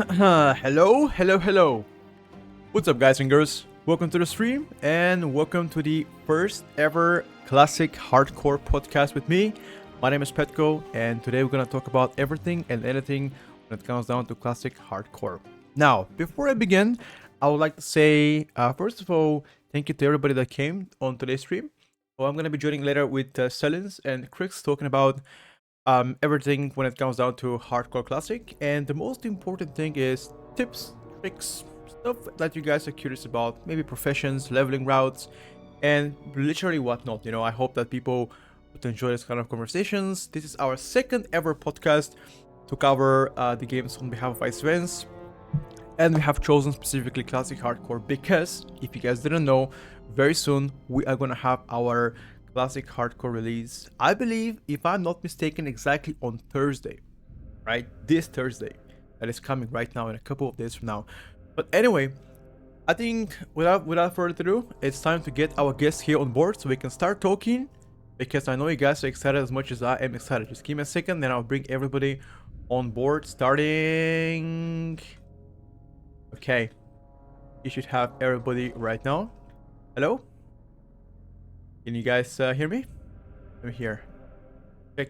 Hello. What's up, guys and girls? Welcome to the stream and welcome to the first ever classic hardcore podcast with me. My name is Petko, and today we're gonna talk about everything and anything when it comes down to classic hardcore. Now, before I begin, I would like to say, first of all, thank you to everybody that came on today's stream. So I'm gonna be joining later with Selinz and Chris talking about everything when it comes down to hardcore classic, and the most important thing is tips, tricks, stuff that you guys are curious about, maybe professions, leveling routes, and literally whatnot. I hope that people would enjoy this kind of conversations. This is our second ever podcast to cover the games on behalf of Selinz, and we have chosen specifically classic hardcore because, if you guys didn't know, very soon we are gonna have our classic hardcore release. I believe, if I'm not mistaken, exactly on Thursday, right? This Thursday that is coming right now in a couple of days from now. But anyway, I think without further ado, it's time to get our guests here on board so we can start talking, because I know you guys are excited as much as I am excited. Just give me a second, then I'll bring everybody on board. Starting. Okay, you should have everybody right now. Hello? Can you guys hear me? Let me hear.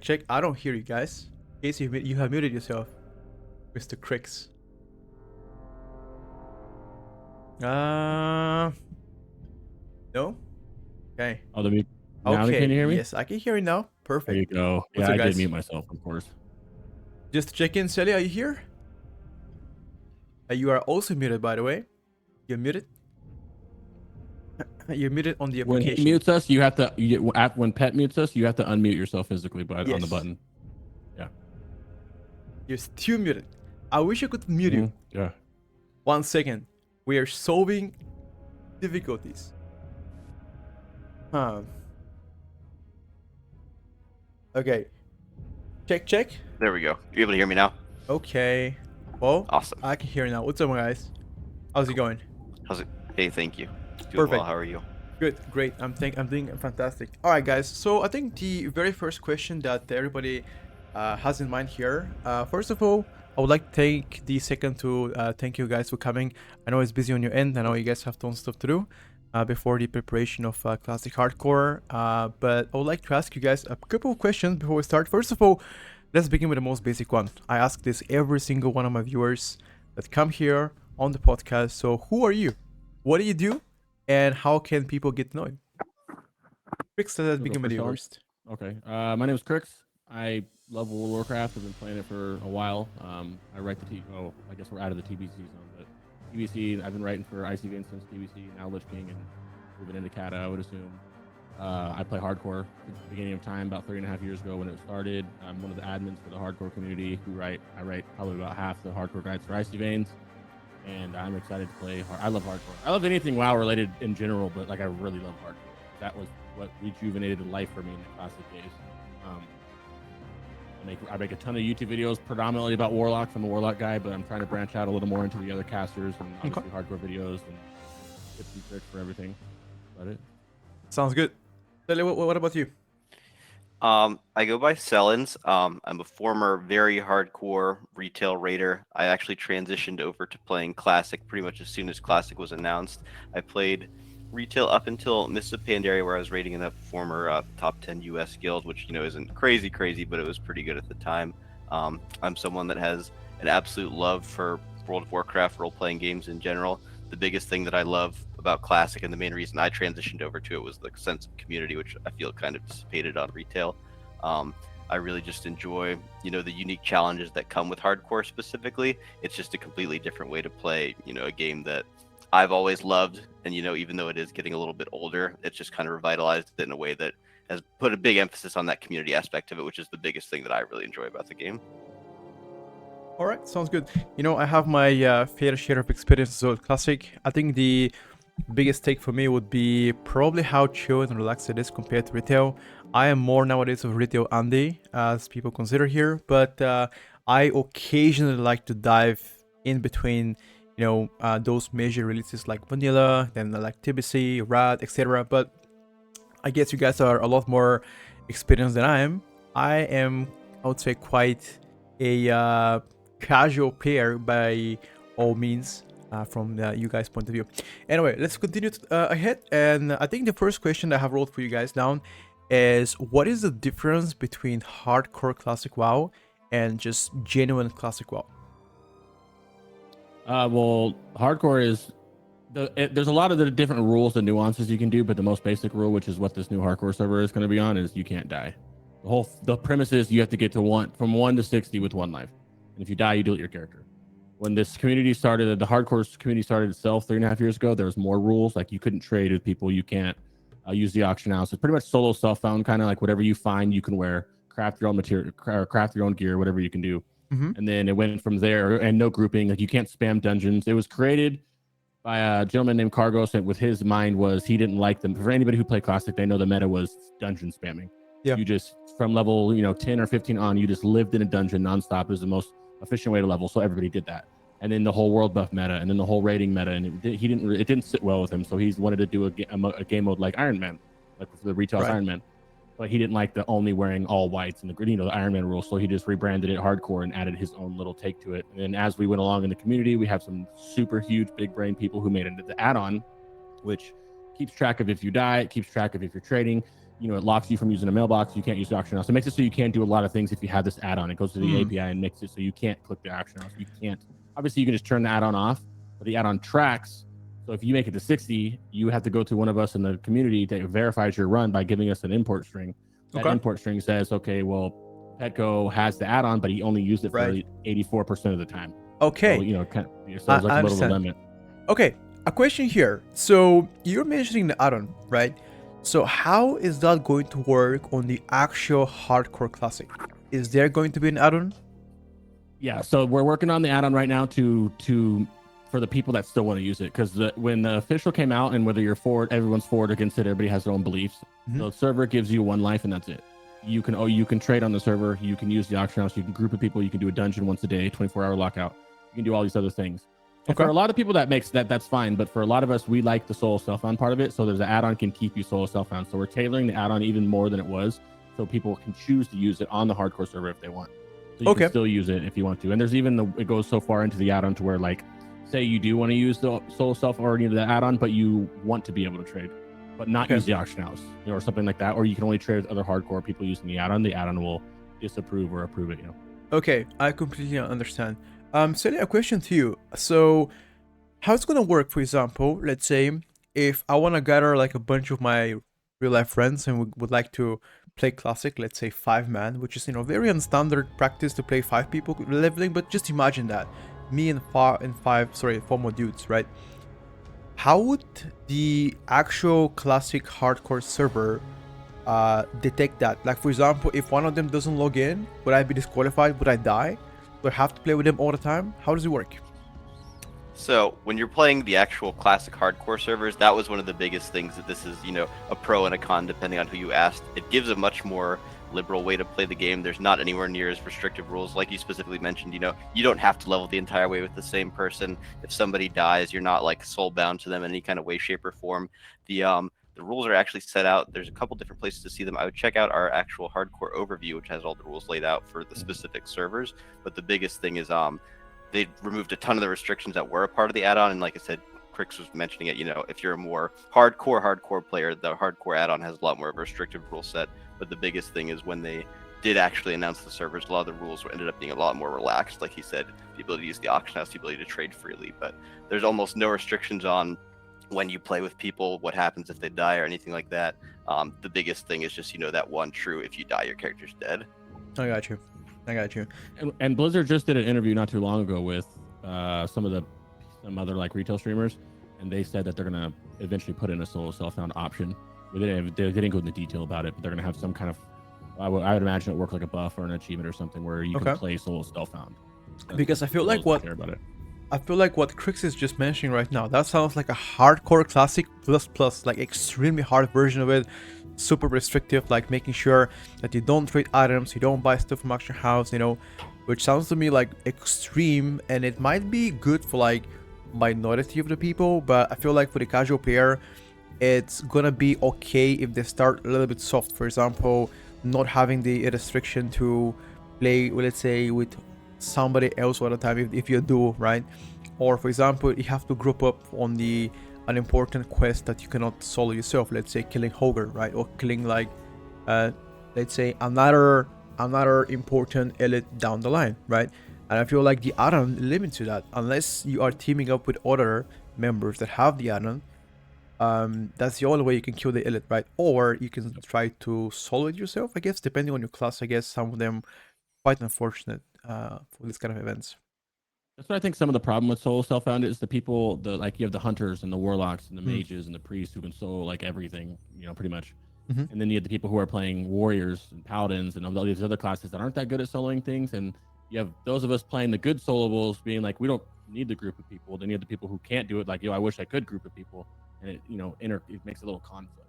Check. I don't hear you guys. In case you have muted yourself, Mr. Crix. No? Okay. Oh, the mute. Now Okay. can you hear me? Yes, I can hear you now. Perfect. There you go. What's Yeah, up, I guys? did mute myself, of course. Just to check in, Sally, are you here? You are also muted, by the way. You're muted. You're muted on the When application. he mutes us, you have to. When Pet mutes us, you have to unmute yourself physically on the button. Yeah. You're still muted. I wish I could mute you. Yeah. 1 second. We are solving difficulties. Okay. Check. There we go. You able to hear me now? Okay. Well, Awesome. I can hear you now. What's up, guys? How's it going? How's it? Hey, thank you. Doing Perfect. well. How are you? Good, great. I'm doing fantastic. All right, guys. So I think the very first question that everybody has in mind here. First of all, I would like to take the second to thank you guys for coming. I know it's busy on your end. I know you guys have tons of stuff to do before the preparation of classic hardcore. But I would like to ask you guys a couple of questions before we start. First of all, let's begin with the most basic one. I ask this every single one of my viewers that come here on the podcast. So who are you? What do you do? And how can people get to know you? Crix, let's begin with you first. Okay. My name is Crix. I love World of Warcraft. I've been playing it for a while. I write the I guess we're out of the TBC zone, but TBC. I've been writing for ICV since TBC, now Lich King, and moving into Kata, I would assume. I play hardcore since the beginning of time, about 3.5 years ago when it started. I'm one of the admins for the hardcore community. I write probably about half the hardcore guides for Icy Veins, and I'm excited to play. I love hardcore. I love anything WoW related in general, but like I really love hardcore. That was what rejuvenated life for me in the classic days. I make a ton of YouTube videos predominantly about Warlocks. I'm a Warlock guy, but I'm trying to branch out a little more into the other casters and obviously hardcore videos and tips and tricks for everything. Is that it? Sounds good. Lily, what about you? I go by Selinz. I'm a former very hardcore retail raider. I actually transitioned over to playing Classic pretty much as soon as Classic was announced. I played retail up until Mists of Pandaria, where I was raiding in the former top 10 US guild, which isn't crazy, but it was pretty good at the time. I'm someone that has an absolute love for World of Warcraft role-playing games in general. The biggest thing that I love about Classic, and the main reason I transitioned over to it, was the sense of community, which I feel kind of dissipated on retail. I really just enjoy, the unique challenges that come with hardcore specifically. It's just a completely different way to play, a game that I've always loved. And, even though it is getting a little bit older, it's just kind of revitalized it in a way that has put a big emphasis on that community aspect of it, which is the biggest thing that I really enjoy about the game. All right, sounds good. I have my fair share of experience with Classic. I think the biggest take for me would be probably how chill and relaxed it is compared to retail. I am more nowadays of retail Andy, as people consider here, but I occasionally like to dive in between, those major releases like Vanilla, then like TBC, Rad, etc. But I guess you guys are a lot more experienced than I am. I would say, quite a casual player by all means, from you guys' point of view. Anyway, let's continue ahead. And I think the first question that I have wrote for you guys down is, what is the difference between hardcore classic WoW and just genuine classic WoW? Well, hardcore is there's a lot of the different rules and nuances you can do, but the most basic rule, which is what this new hardcore server is going to be on, is you can't die. The premise is you have to get to from 1 to 60 with 1 life, and if you die, you delete your character. When this community started, the hardcore community started itself 3.5 years ago, there was more rules. Like, you couldn't trade with people, you can't use the auction house. It's pretty much solo self-found, kind of like whatever you find you can wear, craft your own material, craft your own gear, whatever you can do. And then it went from there, and no grouping. Like, you can't spam dungeons. It was created by a gentleman named Cargos, and with his mind was he didn't like them. For anybody who played Classic, they know the meta was dungeon spamming. Yeah. You just, from level 10 or 15 on, you just lived in a dungeon nonstop. It was the most efficient way to level, so everybody did that. And then the whole world buff meta, and then the whole rating meta, and it didn't sit well with him. So he wanted to do a game mode like Iron Man, like the retail Iron Man. But he didn't like the only wearing all whites and the Iron Man rule, so he just rebranded it hardcore and added his own little take to it. And then as we went along in the community, we have some super huge big brain people who made it the add-on, which keeps track of if you die, it keeps track of if you're trading. It locks you from using a mailbox. You can't use the auction house. It makes it so you can't do a lot of things if you have this add-on. It goes to the API and makes it so you can't click the auction house. You can't. Obviously, you can just turn the add-on off, but the add-on tracks. So if you make it to 60, you have to go to one of us in the community that verifies your run by giving us an import string. That import string says, okay, well, Petco has the add-on, but he only used it for 84% of the time. Okay. So, it's like a little limit. Okay, a question here. So you're mentioning the add-on, right? So how is that going to work on the actual hardcore classic? Is there going to be an add-on? Yeah, so we're working on the add-on right now for the people that still want to use it, because when the official came out, and whether you're everyone's forward against it, everybody has their own beliefs. The server gives you 1 life, and that's it. You can trade on the server, you can use the auction house, you can group of people, you can do a dungeon once a day, 24-hour lockout, you can do all these other things. And for a lot of people that's fine, but for a lot of us, we like the solo self-found part of it, so there's an add-on can keep you solo self-found. So we're tailoring the add-on even more than it was, so people can choose to use it on the hardcore server if they want. So you can still use it if you want to. And there's even it goes so far into the add-on to where, like, say you do want to use the solo self or any of the add-on, but you want to be able to trade, but not use the auction house, or something like that, or you can only trade with other hardcore people using the add-on will disapprove or approve it. Okay, I completely understand. Sally, a question to you. So how it's gonna work, for example, let's say if I want to gather like a bunch of my real life friends and we would like to play classic, let's say 5-man, which is very unstandard practice to play 5 people leveling, but just imagine that me and 4 more dudes, right? How would the actual classic hardcore server detect that? Like, for example, if one of them doesn't log in, would I be disqualified? Would I die? Would I have to play with them all the time? How does it work? So when you're playing the actual classic hardcore servers, that was one of the biggest things, that this is, a pro and a con depending on who you asked. It gives a much more liberal way to play the game. There's not anywhere near as restrictive rules, like you specifically mentioned. You don't have to level the entire way with the same person. If somebody dies, you're not like soul bound to them in any kind of way, shape, or form. The rules are actually set out. There's a couple different places to see them. I would check out our actual hardcore overview, which has all the rules laid out for the specific servers. But the biggest thing is they removed a ton of the restrictions that were a part of the add-on, and like I said, Crix was mentioning it, if you're a more hardcore player, the hardcore add-on has a lot more of a restrictive rule set. But the biggest thing is when they did actually announce the servers, a lot of the rules ended up being a lot more relaxed. Like he said, the ability to use the auction house, the ability to trade freely, but there's almost no restrictions on when you play with people, what happens if they die or anything like that. The biggest thing is just, that one true, if you die, your character's dead. I got you. And Blizzard just did an interview not too long ago with some other like retail streamers, and they said that they're gonna eventually put in a solo self-found option. They didn't go into detail about it, but they're gonna have some kind of, I would imagine it work like a buff or an achievement or something where you can play solo self-found. Because I feel like what Crix is just mentioning right now, that sounds like a hardcore classic plus, like extremely hard version of it. Super restrictive, like making sure that you don't trade items, you don't buy stuff from auction house, which sounds to me like extreme, and it might be good for like minority of the people, but I feel like for the casual player, it's gonna be okay if they start a little bit soft. For example, not having the restriction to play, let's say, with somebody else all the time if you do, right? Or for example, you have to group up on an important quest that you cannot solo yourself. Let's say killing Hoger, right? Or killing like let's say another important elite down the line, right? And I feel like the add-on limits to that unless you are teaming up with other members that have the add-on. That's the only way you can kill the elite, right? Or you can try to solo it yourself, I guess, depending on your class. I guess some of them quite unfortunate for this kind of events. That's what I think. Some of the problem with solo self-found is the people, like you have the hunters and the warlocks and the mages and the priests who can solo like everything, pretty much. And then you have the people who are playing warriors and paladins and all these other classes that aren't that good at soloing things. And you have those of us playing the good soloables being like, we don't need the group of people. Then you have the people who can't do it, like, I wish I could group of people, and it it makes a little conflict.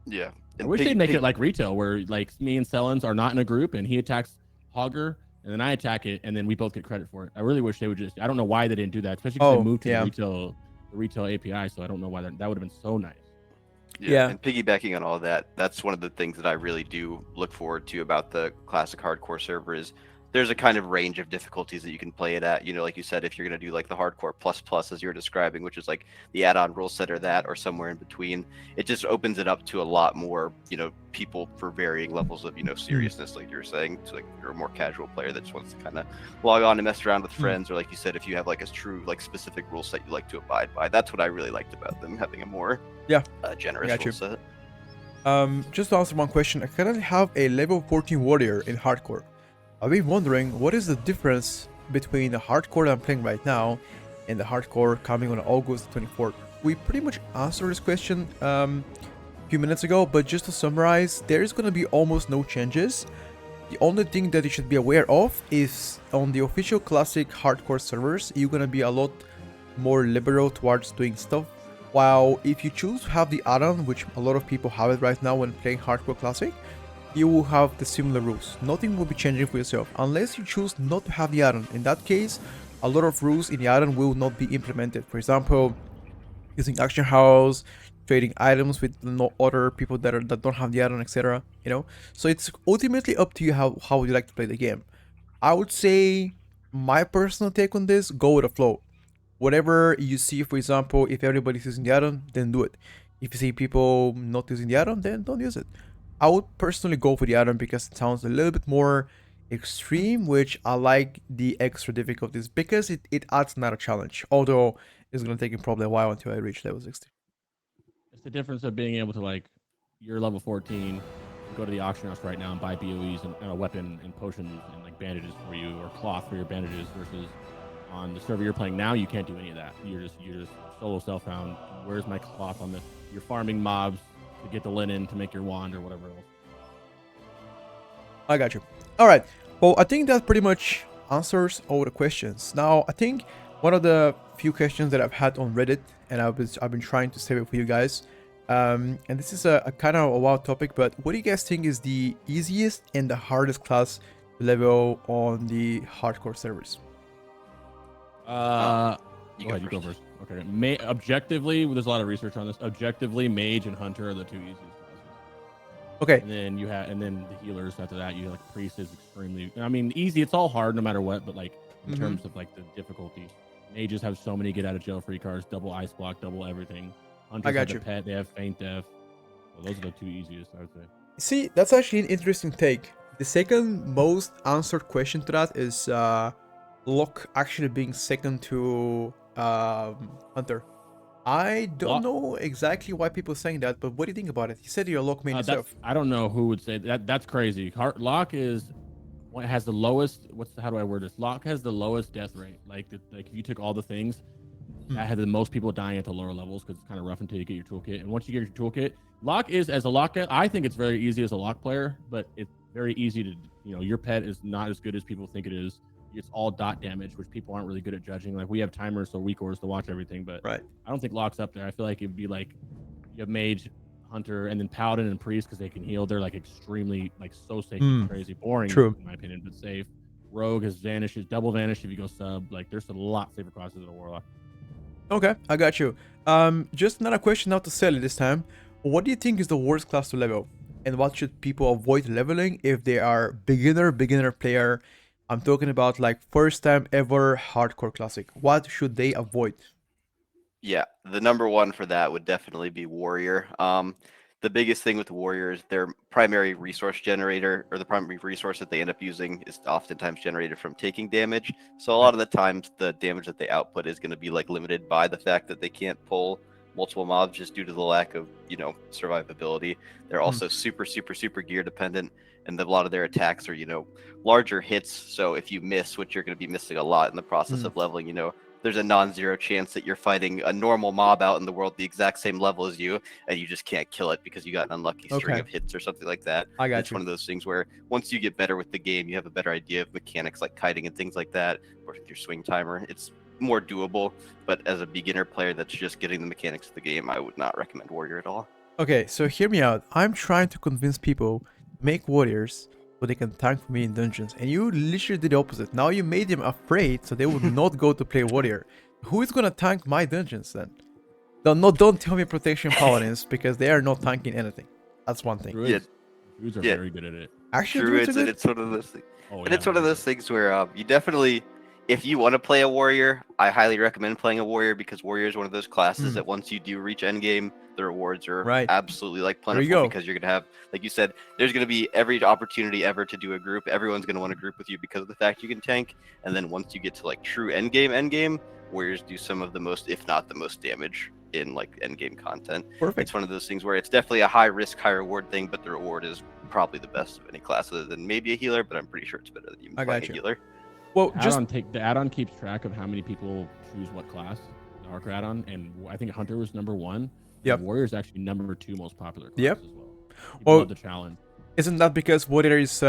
Yeah, I wish they'd make it like retail, where like me and Selinz are not in a group, and he attacks Hogger, and then I attack it, and then we both get credit for it. I really wish they would just. I don't know why they didn't do that, especially because they moved to the retail API. So I don't know why that would have been so nice. Yeah, and piggybacking on all that, that's one of the things that I really do look forward to about the classic hardcore server is there's a kind of range of difficulties that you can play it at. Like you said, if you're going to do like the hardcore plus as you're describing, which is like the add-on rule set or that, or somewhere in between, it just opens it up to a lot more, people for varying levels of, seriousness, like you were saying. So like you're a more casual player that just wants to kind of log on and mess around with friends, or like you said, if you have like a true like specific rule set you like to abide by. That's what I really liked about them, having a more generous rule set. Just to answer one question, I currently have a level 14 warrior in hardcore. I've been wondering what is the difference between the hardcore that I'm playing right now and the hardcore coming on August 24th. We pretty much answered this question a few minutes ago, but just to summarize, there is going to be almost no changes. The only thing that you should be aware of is on the official classic hardcore servers, you're going to be a lot more liberal towards doing stuff. While if you choose to have the add-on, which a lot of people have it right now when playing hardcore classic, you will have the similar rules. Nothing will be changing for yourself unless you choose not to have the add-on. In that case, a lot of rules in the add-on will not be implemented. For example, using action house, trading items with no other people that don't have the add-on, etc. So it's ultimately up to you how would you like to play the game. I would say my personal take on this: go with the flow. Whatever you see, for example, if everybody's using the add-on, then do it. If you see people not using the add-on, then don't use it. I would personally go for the add-on because it sounds a little bit more extreme, which I like the extra difficulties because it adds another challenge. Although it's going to take me probably a while until I reach level 60. It's the difference of being able to, like, you're level 14, go to the auction house right now and buy BOEs and a weapon and potions and like bandages for you, or cloth for your bandages, versus on the server you're playing now, you can't do any of that. You're just solo self-found. Where's my cloth on this? You're farming mobs to get the linen to make your wand or whatever else. I got you. All right. Well, I think that pretty much answers all the questions. Now, I think one of the few questions that I've had on Reddit, and I've been trying to save it for you guys. And this is a kind of a wild topic, but what do you guys think is the easiest and the hardest class to level on the hardcore servers? You go first. Okay. Objectively, there's a lot of research on this. Objectively, mage and hunter are the two easiest classes. Okay. And then the healers after that. You have like priest is extremely. I mean, easy. It's all hard no matter what. But like in terms of like the difficulty, mages have so many get out of jail free cards, double ice block, double everything. Hunters have the pet. They have feint death. So those are the two easiest, I would say. See, that's actually an interesting take. The second most answered question to that is Locke actually being second to Hunter. I don't know exactly why people are saying that, but what do you think about it? You said you're a Locke main yourself. I don't know who would say that. That's crazy. Locke has the lowest. How do I word this? Locke has the lowest death rate. Like if you took all the things, that had the most people dying at the lower levels because it's kind of rough until you get your toolkit. And once you get your toolkit, Locke is as a Locke. I think it's very easy as a Locke player, but it's very easy to your pet is not as good as people think it is. It's all dot damage, which people aren't really good at judging. Like we have timers, so weak ores to watch everything, but I don't think Locke's up there. I feel like it'd be like you have mage, hunter, and then paladin and priest because they can heal. They're like extremely like so safe, crazy, boring. True, in my opinion, but safe. Rogue has vanishes, double vanish if you go sub. Like there's a lot safer classes than a warlock. Okay, I got you. Just another question now to Sally this time. What do you think is the worst class to level, and what should people avoid leveling if they are beginner player? I'm talking about like first time ever hardcore classic. What should they avoid? Yeah, the number one for that would definitely be Warrior. The biggest thing with Warrior is their primary resource generator, or the primary resource that they end up using, is oftentimes generated from taking damage. So a Right. lot of the times, the damage that they output is going to be like limited by the fact that they can't pull multiple mobs just due to the lack of survivability. They're Hmm. also super gear dependent, and a lot of their attacks are larger hits. So if you miss, which you're going to be missing a lot in the process Hmm. of leveling, there's a non-zero chance that you're fighting a normal mob out in the world the exact same level as you, and you just can't kill it because you got an unlucky string Okay, of hits or something like that. I And got it's you. one of those things where once you get better with the game, you have a better idea of mechanics like kiting and things like that, or with your swing timer. It's more doable, but as a beginner player that's just getting the mechanics of the game, I would not recommend Warrior at all. Okay, so hear me out. I'm trying to convince people to make warriors so they can tank for me in dungeons, and you literally did the opposite. Now you made them afraid, so they would not go to play warrior. Who is gonna tank my dungeons then? Don't tell me protection paladins because they are not tanking anything. That's one thing. Yeah, Druids are yeah, very good at it. Actually, druids are Druids, and good. it's one of those things. Oh And yeah, it's one of very those good. things where you definitely, if you want to play a warrior, I highly recommend playing a warrior because warrior is one of those classes Hmm. that once you do reach endgame, the rewards are Right. absolutely like There you plentiful go. because you're gonna have, like you said, there's gonna be every opportunity ever to do a group. Everyone's gonna want to group with you because of the fact you can tank. And then once you get to like true endgame, warriors do some of the most, if not the most, damage in like endgame content. It's Perfect. one of those things where it's definitely a high risk, high reward thing, but the reward is probably the best of any class other than maybe a healer, but I'm pretty sure it's better than even I playing got a you. healer. Well, just The add-on keeps track of how many people choose what class, the Arc add-on, and I think Hunter was number one, and yep, Warrior is actually number two most popular class yep. as well. People Well, love the challenge. isn't that because warrior is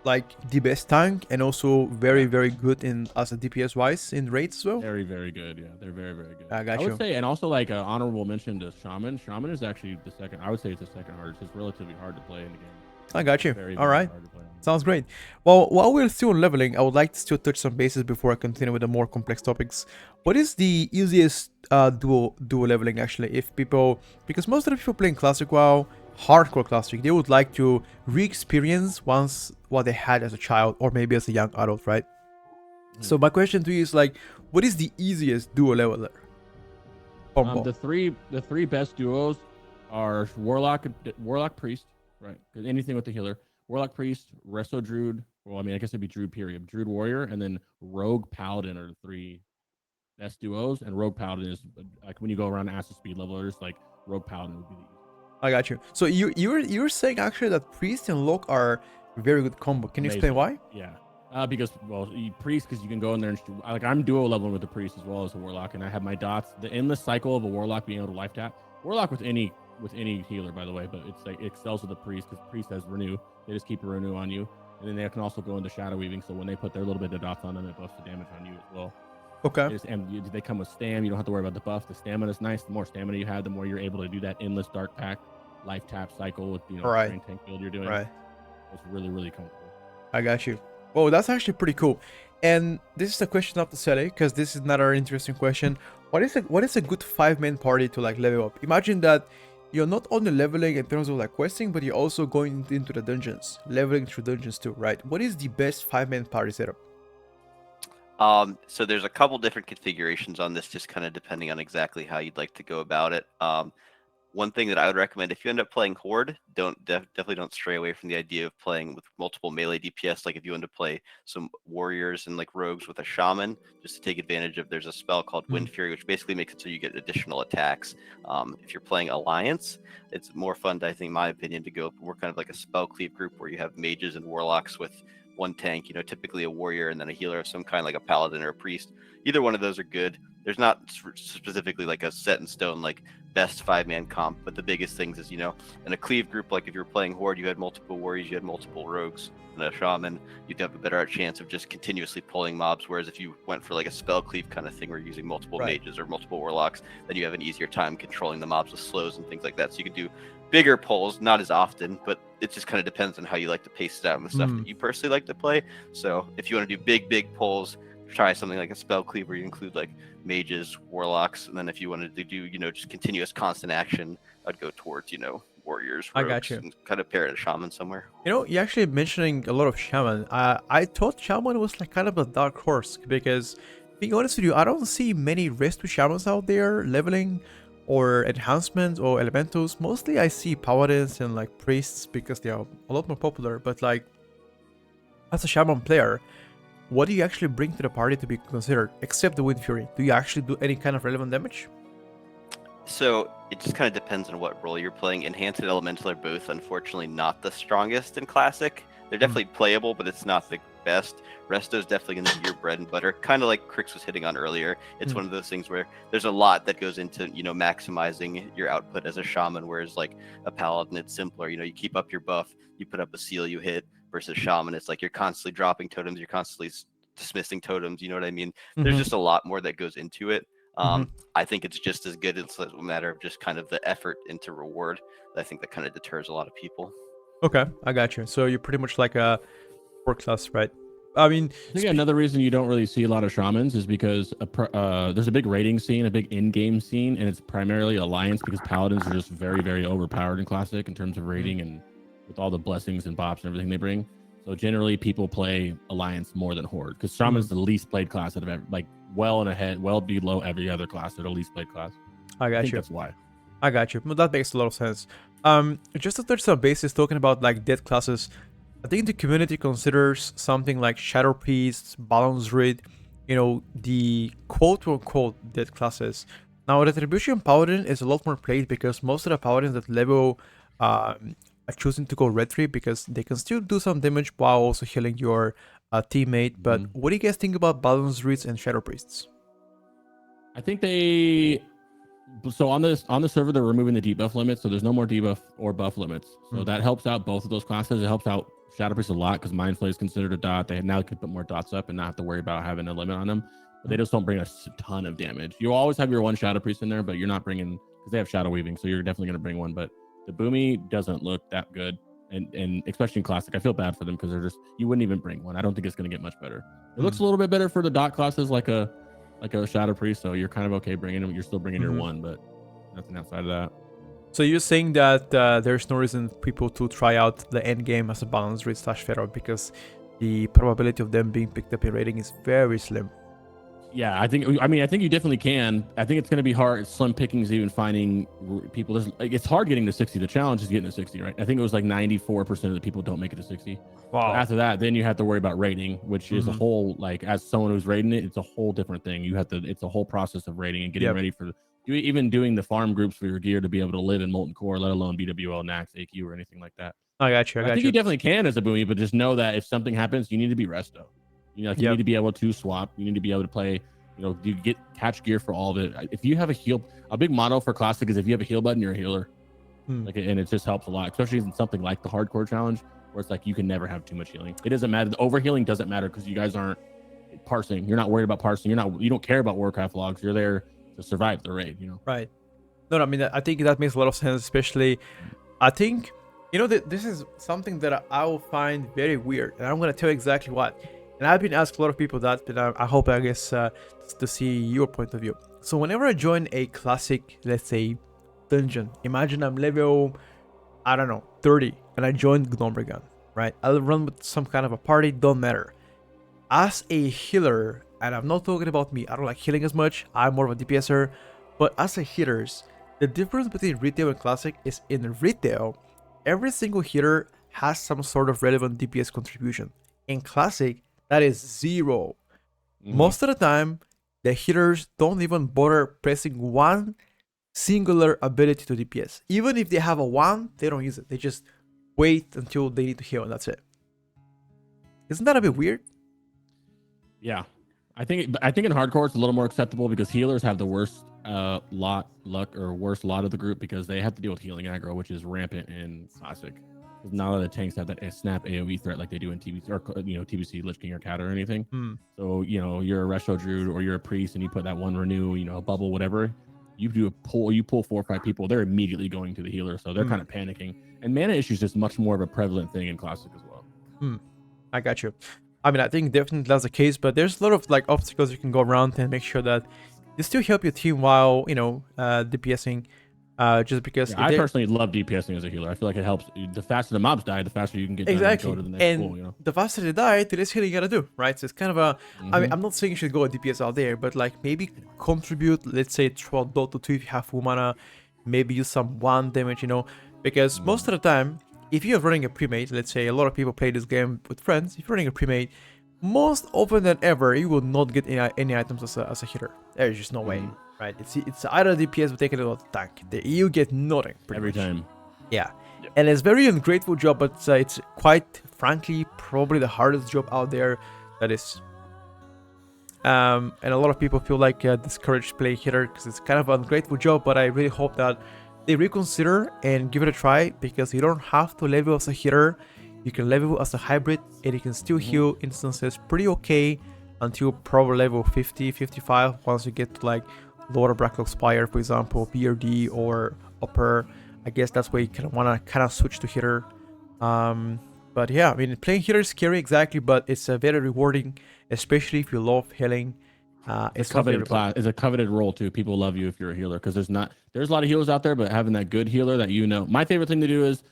like the best tank and also Yeah, very good in as a DPS wise in raids as well? very good. Yeah, they're very good. I I got would you. say, and also like honorable mention to Shaman. Shaman is actually the second. I would say it's the second hardest. It's relatively hard to play in the game. I got you. Very All right. hard to play. Sounds great. Well, while we're still on leveling, I would like to still touch some bases before I continue with the more complex topics. What is the easiest duo leveling actually? If people, because most of the people playing classic WoW, hardcore classic, they would like to re-experience once what they had as a child or maybe as a young adult, right? Mhm. So my question to you is like, what is the easiest duo leveler combo? The three best duos are Warlock Priest, right? Because anything with the healer, Warlock Priest, Resto Druid. Well, I mean, I guess it'd be Druid period, Druid Warrior, and then Rogue Paladin are the three best duos. And Rogue Paladin is like when you go around Acid Speed levelers, like Rogue Paladin would be the easiest. I got you. So you're saying actually that priest and lock are very good combo. Can you explain Amazing, why? yeah. Because priest, because you can go in there and like I'm duo leveling with the priest as well as a warlock, and I have my dots. The endless cycle of a warlock being able to life tap warlock with any healer, by the way, but it's like it excels with the priest because priest has renew. They just keep a renew on you, and then they can also go into shadow weaving. So when they put their little bit of dots on them, it buffs the damage on you as well. Okay. They come with stam. You don't have to worry about the buff. The stamina is nice. The more stamina you have, the more you're able to do that endless dark pack life tap cycle with Right. train tank build you're doing. Right. It's really comfortable. I got you. Well, that's actually pretty cool. And this is a question of the Sele, because this is another interesting question. What is a good 5-man party to like level up? Imagine that you're not only leveling in terms of like questing, but you're also going into the dungeons, leveling through dungeons too, right? What is the best 5-man party setup? So there's a couple different configurations on this, just kind of depending on exactly how you'd like to go about it. One thing that I would recommend if you end up playing Horde, definitely don't stray away from the idea of playing with multiple melee DPS. Like if you want to play some warriors and like rogues with a shaman, just to take advantage of, there's a spell called Wind Fury, which basically makes it so you get additional attacks. If you're playing Alliance, it's more fun, I think, in my opinion, to go more kind of like a spell cleave group where you have mages and warlocks with one tank, typically a warrior and then a healer of some kind, like a paladin or a priest. Either one of those are good. There's not specifically like a set in stone like best 5-man comp, but the biggest things is in a cleave group, like if you were playing Horde, you had multiple warriors, you had multiple rogues and a shaman, you'd have a better chance of just continuously pulling mobs. Whereas if you went for like a spell cleave kind of thing where you're using multiple mages or multiple warlocks, then you have an easier time controlling the mobs with slows and things like that. So you can do bigger pulls, not as often, but it just kind of depends on how you like to pace it out and the stuff that you personally like to play. So if you want to do big pulls, try something like a spell cleave where you include like mages, warlocks, and then if you wanted to do just continuous constant action, I'd go towards warriors, I got rogues, you. and kind of pair it a shaman somewhere. You know, you're actually mentioning a lot of shaman. I thought shaman was like kind of a dark horse because, being honest with you, I don't see many rescue shamans out there leveling or enhancements or elementals. Mostly I see paladins and like priests because they are a lot more popular. But like, as a shaman player, what do you actually bring to the party to be considered, except the Wind Fury? Do you actually do any kind of relevant damage? So it just kind of depends on what role you're playing. Enhanced and Elemental are both, unfortunately, not the strongest in Classic. They're definitely playable, but it's not the best. Resto's definitely going to be your bread and butter, kind of like Crix was hitting on earlier. It's one of those things where there's a lot that goes into, maximizing your output as a shaman, whereas like a paladin, it's simpler. You keep up your buff, you put up a seal, you hit, versus shaman, it's like you're constantly dropping totems, you're constantly dismissing totems, you know what I mean? There's just a lot more that goes into it. I think it's just as good. It's a matter of just kind of the effort into reward. I think that kind of deters a lot of people. Okay, I got you. So you're pretty much like a 4 class, right? I mean, I think another reason you don't really see a lot of shamans is because there's a big raiding scene, a big in-game scene, and it's primarily alliance because paladins are just very, very overpowered in Classic in terms of raiding and with all the blessings and bops and everything they bring. So generally, people play alliance more than horde because shaman is the least played class out of like well and ahead, well below every other class. They're the least played class. I got think you. That's why. I got you. Well, that makes a lot of sense. Just to touch some bases, talking about like dead classes, I think the community considers something like Shadow Priest, Balance Reed, the quote-unquote dead classes. Now, Retribution Paladin is a lot more played because most of the Paladins that level are choosing to go Retri because they can still do some damage while also healing your teammate. But what do you guys think about Balance Reeds and Shadow Priests? I think so on the server they're removing the debuff limits, so there's no more debuff or buff limits. So that helps out both of those classes. It helps out Shadow Priest a lot because Mind Flay is considered a dot. They now can put more dots up and not have to worry about having a limit on them. But they just don't bring a ton of damage. You always have your one Shadow Priest in there, but you're not bringing because they have Shadow Weaving, so you're definitely going to bring one. But the Boomy doesn't look that good, and especially in Classic, I feel bad for them because you wouldn't even bring one. I don't think it's going to get much better. It looks a little bit better for the dot classes, like a Shadow Priest, so you're kind of okay bringing them. You're still bringing your one, but nothing outside of that. So you're saying that there's no reason people to try out the end game as a balance read / Pharaoh because the probability of them being picked up in rating is very slim. Yeah, I think you definitely can. I think it's going to be hard, slim pickings, even finding people. It's hard getting to 60. The challenge is getting to 60, right? I think it was like 94% of the people don't make it to 60. Wow. So after that, then you have to worry about rating, which is a whole, like, as someone who's rating it, it's a whole different thing. It's a whole process of rating and getting ready for even doing the farm groups for your gear to be able to live in Molten Core, let alone BWL, Nax, AQ, or anything like that. I got you. I think you definitely can as a Boomy, but just know that if something happens, you need to be resto. You need to be able to swap. You need to be able to play. You catch gear for all of it. If you have a big motto for Classic is if you have a heal button, you're a healer. And it just helps a lot, especially in something like the hardcore challenge, where it's like you can never have too much healing. It doesn't matter. The overhealing doesn't matter because you guys aren't parsing. You're not worried about parsing. You don't care about Warcraft logs. You're there to survive the raid. Right. No, I mean, I think that makes a lot of sense, especially, I think, this is something that I will find very weird, and I'm going to tell you exactly what. And I've been asked a lot of people that, but I hope, I guess, to see your point of view. So whenever I join a classic, let's say, dungeon, imagine I'm level, 30, and I join Gnomrigan, right? I'll run with some kind of a party, don't matter. As a healer, and I'm not talking about me, I don't like healing as much, I'm more of a DPSer, but as a healers, the difference between retail and classic is in retail, every single healer has some sort of relevant DPS contribution. In classic, that is 0. Most of the time, the healers don't even bother pressing one singular ability to DPS. Even if they have a 1, they don't use it. They just wait until they need to heal, and that's it. Isn't that a bit weird? Yeah. I think in hardcore it's a little more acceptable because healers have the worst worst lot of the group because they have to deal with healing aggro, which is rampant in Classic. Because none of the tanks have that snap AoE threat like they do in TBC or TBC, Lich King or Cat or anything. So you're a Resto Druid or you're a priest and you put that one renew, a bubble, whatever. You pull 4 or 5 people, they're immediately going to the healer, so they're kind of panicking. And mana issues is much more of a prevalent thing in Classic as well. I got you. I mean, I think definitely that's the case, but there's a lot of like obstacles you can go around and make sure that you still help your team while DPSing. just because Yeah, I personally love DPSing as a healer. I feel like it helps. The faster the mobs die, the faster you can get done and exactly, go to the next and goal. You know. the faster they die, the less healing you gotta do, right? So it's kind of a. I mean, Mhm. I'm not saying you should go a DPS out there, but like maybe contribute. Let's say throw Dota 2 if you have full mana, maybe use some one damage, because most of the time, if you're running a pre-made, let's say a lot of people play this game with friends. If you're running a pre-made, most often than ever, you will not get any items as a hitter. There's just no way, Mhm. right? It's either DPS or taking it or tank. You get nothing pretty Every much. time. Yeah. Yep. And it's very ungrateful job, but it's quite frankly probably the hardest job out there. That is. And a lot of people feel like discouraged to play hitter because it's kind of an ungrateful job. But I really hope that they reconsider and give it a try, because you don't have to level as a hitter. You can level as a hybrid, and you can still heal instances pretty okay until probably level 50, 55. Once you get to like lower Bracklog Spire, for example, BRD or upper, I guess that's where you kind of want to kind of switch to hitter. But yeah, I mean, playing hitter is scary, exactly, but it's very rewarding, especially if you love healing. It's It's a not for coveted everybody. class. It's a coveted role too. People love you if you're a healer because there's a lot of healers out there, but having that good healer that you know. My favorite thing to do is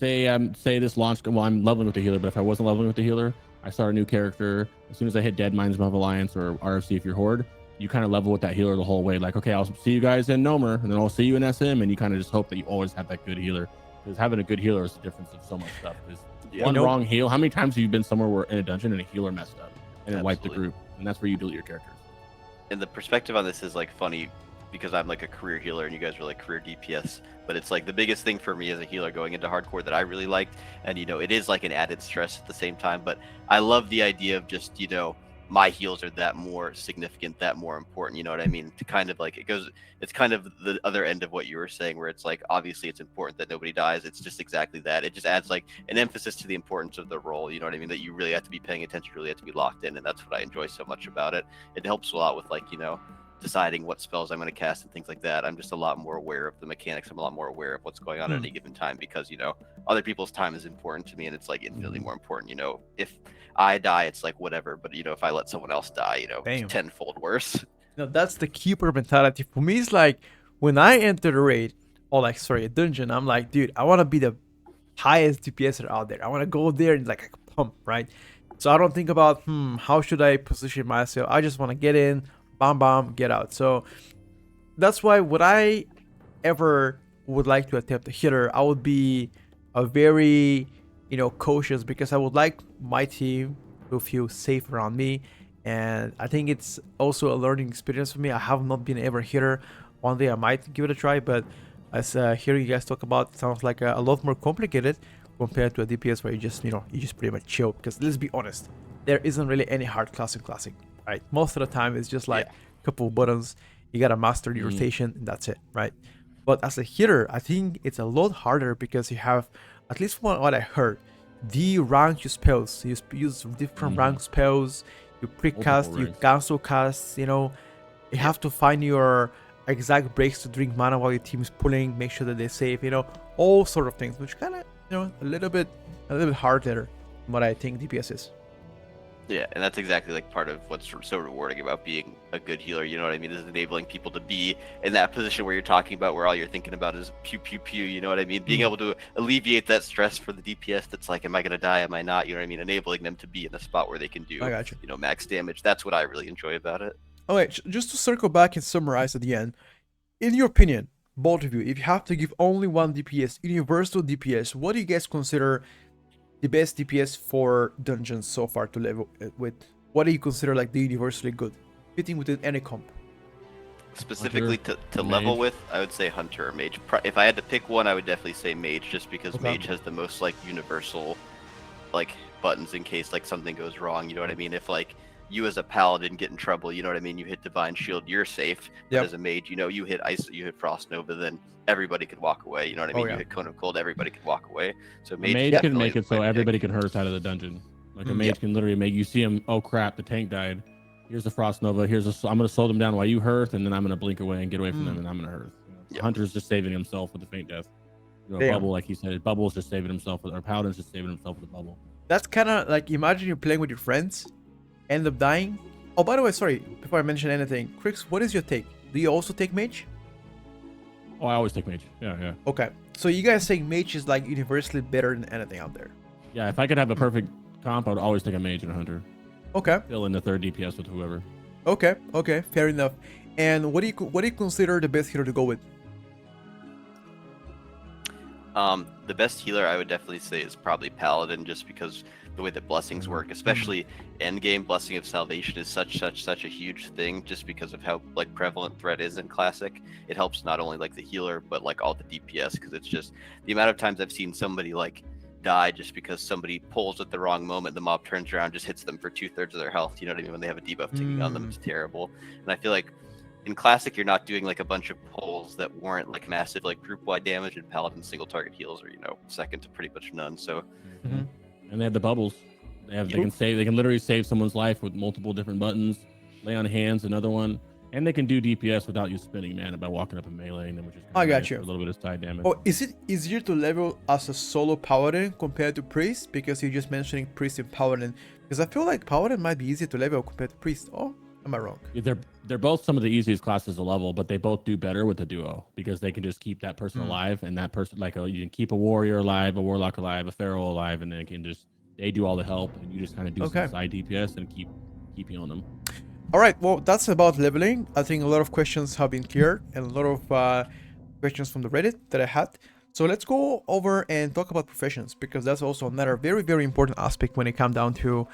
say this launch. Well, I'm leveling with the healer, but if I wasn't leveling with the healer, I start a new character. As soon as I hit Dead Minds of Alliance or RFC if you're Horde, you kind of level with that healer the whole way. Like, okay, I'll see you guys in Nomer, and then I'll see you in SM, and you kind of just hope that you always have that good healer. Because having a good healer is the difference of so much stuff. Because Yeah. one You know- wrong heal, how many times have you been somewhere where in a dungeon and a healer messed up and it wiped the Absolutely. group? And that's where you delete your characters. And the perspective on this is like funny because I'm like a career healer and you guys are like career DPS. But it's like the biggest thing for me as a healer going into hardcore that I really liked. And it is like an added stress at the same time. But I love the idea of just, my heals are that more significant, that more important. You know what I mean? To kind of like it's kind of the other end of what you were saying, where it's like obviously it's important that nobody dies. It's just exactly that. It just adds like an emphasis to the importance of the role. You know what I mean? That you really have to be paying attention, you really have to be locked in, and that's what I enjoy so much about it. It helps a lot with like deciding what spells I'm going to cast and things like that. I'm just a lot more aware of the mechanics. I'm a lot more aware of what's going on at any given time because other people's time is important to me, and it's like infinitely more important. If I die, it's like whatever, but if I let someone else die, Damn. it's tenfold worse. That's the keeper mentality. For me, it's like when I enter the raid, or like, sorry, a dungeon, I'm like, dude, I want to be the highest DPSer out there. I want to go there and like pump, right? So I don't think about, how should I position myself? I just want to get in, bam, bam, get out. So that's why would I ever would like to attempt a hitter, I would be a very, cautious, because I would like my team to feel safe around me. And I think it's also a learning experience for me. I have not been ever a hitter. One day I might give it a try, but as hearing you guys talk about, it sounds like a lot more complicated compared to a DPS where you just pretty much chill. Because let's be honest, there isn't really any hard class in classic, right? Most of the time it's just like a couple of buttons. You gotta master the rotation, and that's it, right? But as a hitter, I think it's a lot harder because you have, at least from what I heard, rank your spells. You use different rank spells. You pre-cast, Multiple you ranks. cancel cast. You have to find your exact breaks to drink mana while your team is pulling. Make sure that they're safe. All sort of things, which kind of a little bit harder than what I think DPS is. Yeah, and that's exactly like part of what's so rewarding about being a good healer. You know what I mean? Is enabling people to be in that position where you're talking about where all you're thinking about is pew pew pew. You know what I mean? Being able to alleviate that stress for the DPS. That's like, am I gonna die? Am I not? You know what I mean? Enabling them to be in a spot where they can do I got you. max damage. That's what I really enjoy about it. Okay, just to circle back and summarize at the end, in your opinion, both of you, if you have to give only one DPS, universal DPS, what do you guys consider the best DPS for dungeons so far to level with? What do you consider like the universally good, fitting within any comp? Specifically Hunter, to level mage. with, I would say hunter or mage. If I had to pick one, I would definitely say mage, just because Okay. mage has the most like universal like buttons in case like something goes wrong. You know what I mean? If like you as a paladin get in trouble, you know what I mean? You hit divine shield, you're safe. But Yep. as a mage, you hit ice, you hit frost nova, then everybody could walk away. You know what I mean? yeah. You hit cone of cold, everybody could walk away. So A mage, mage is can definitely make it so my pick. everybody can hurt out of the dungeon. Like a Mm. mage can literally make you see him. Oh crap, the tank died. Here's the frost nova. I'm gonna slow them down while you hurt, and then I'm gonna blink away and get away from them, and I'm gonna hurt. Yep. Hunter's just saving himself with the faint death. Damn. Bubble, like he said, Bubble's just saving himself with, or Paladin's just saving himself with a bubble. That's kind of like, imagine you're playing with your friends, end up dying. Oh, by the way, sorry, before I mention anything, Crix, what is your take? Do you also take mage? Oh, I always take mage. Yeah, yeah. Okay, so you guys saying mage is like universally better than anything out there? Yeah, if I could have a perfect comp, I would always take a mage and a hunter. Okay, Fill in the third DPS with whoever. okay, fair enough. And what do you consider the best hero to go with? The best healer I would definitely say is probably Paladin, just because the way that blessings work, especially endgame blessing of salvation, is such a huge thing, just because of how like prevalent threat is in classic. It helps not only like the healer, but like all the DPS, because it's just the amount of times I've seen somebody like die just because somebody pulls at the wrong moment, the mob turns around, just hits them for 2/3 of their health. You know what I mean? When they have a debuff ticking on them, it's terrible. And I feel like in classic you're not doing like a bunch of pulls that warrant like massive like group wide damage, and Paladin single target heals are, you know, second to pretty much none. So And they have the bubbles. They can literally save someone's life with multiple different buttons. Lay on hands, another one, and they can do DPS without you spending mana by walking up and meleeing them, which is I got nice you. for a little bit of side damage. Oh, is it easier to level as a solo paladin compared to priest? Because you're just mentioning priest and paladin. Because I feel like paladin might be easier to level compared to priest. Oh, am I wrong? They're both some of the easiest classes to level, but they both do better with the duo because they can just keep that person alive, and that person you can keep a warrior alive, a warlock alive, a feral alive, and they do all the help, and you just kind of do some side DPS and keep healing them. All right, well, that's about leveling. I think a lot of questions have been cleared and a lot of questions from the Reddit that I had. So let's go over and talk about professions, because that's also another very, very important aspect when it comes down to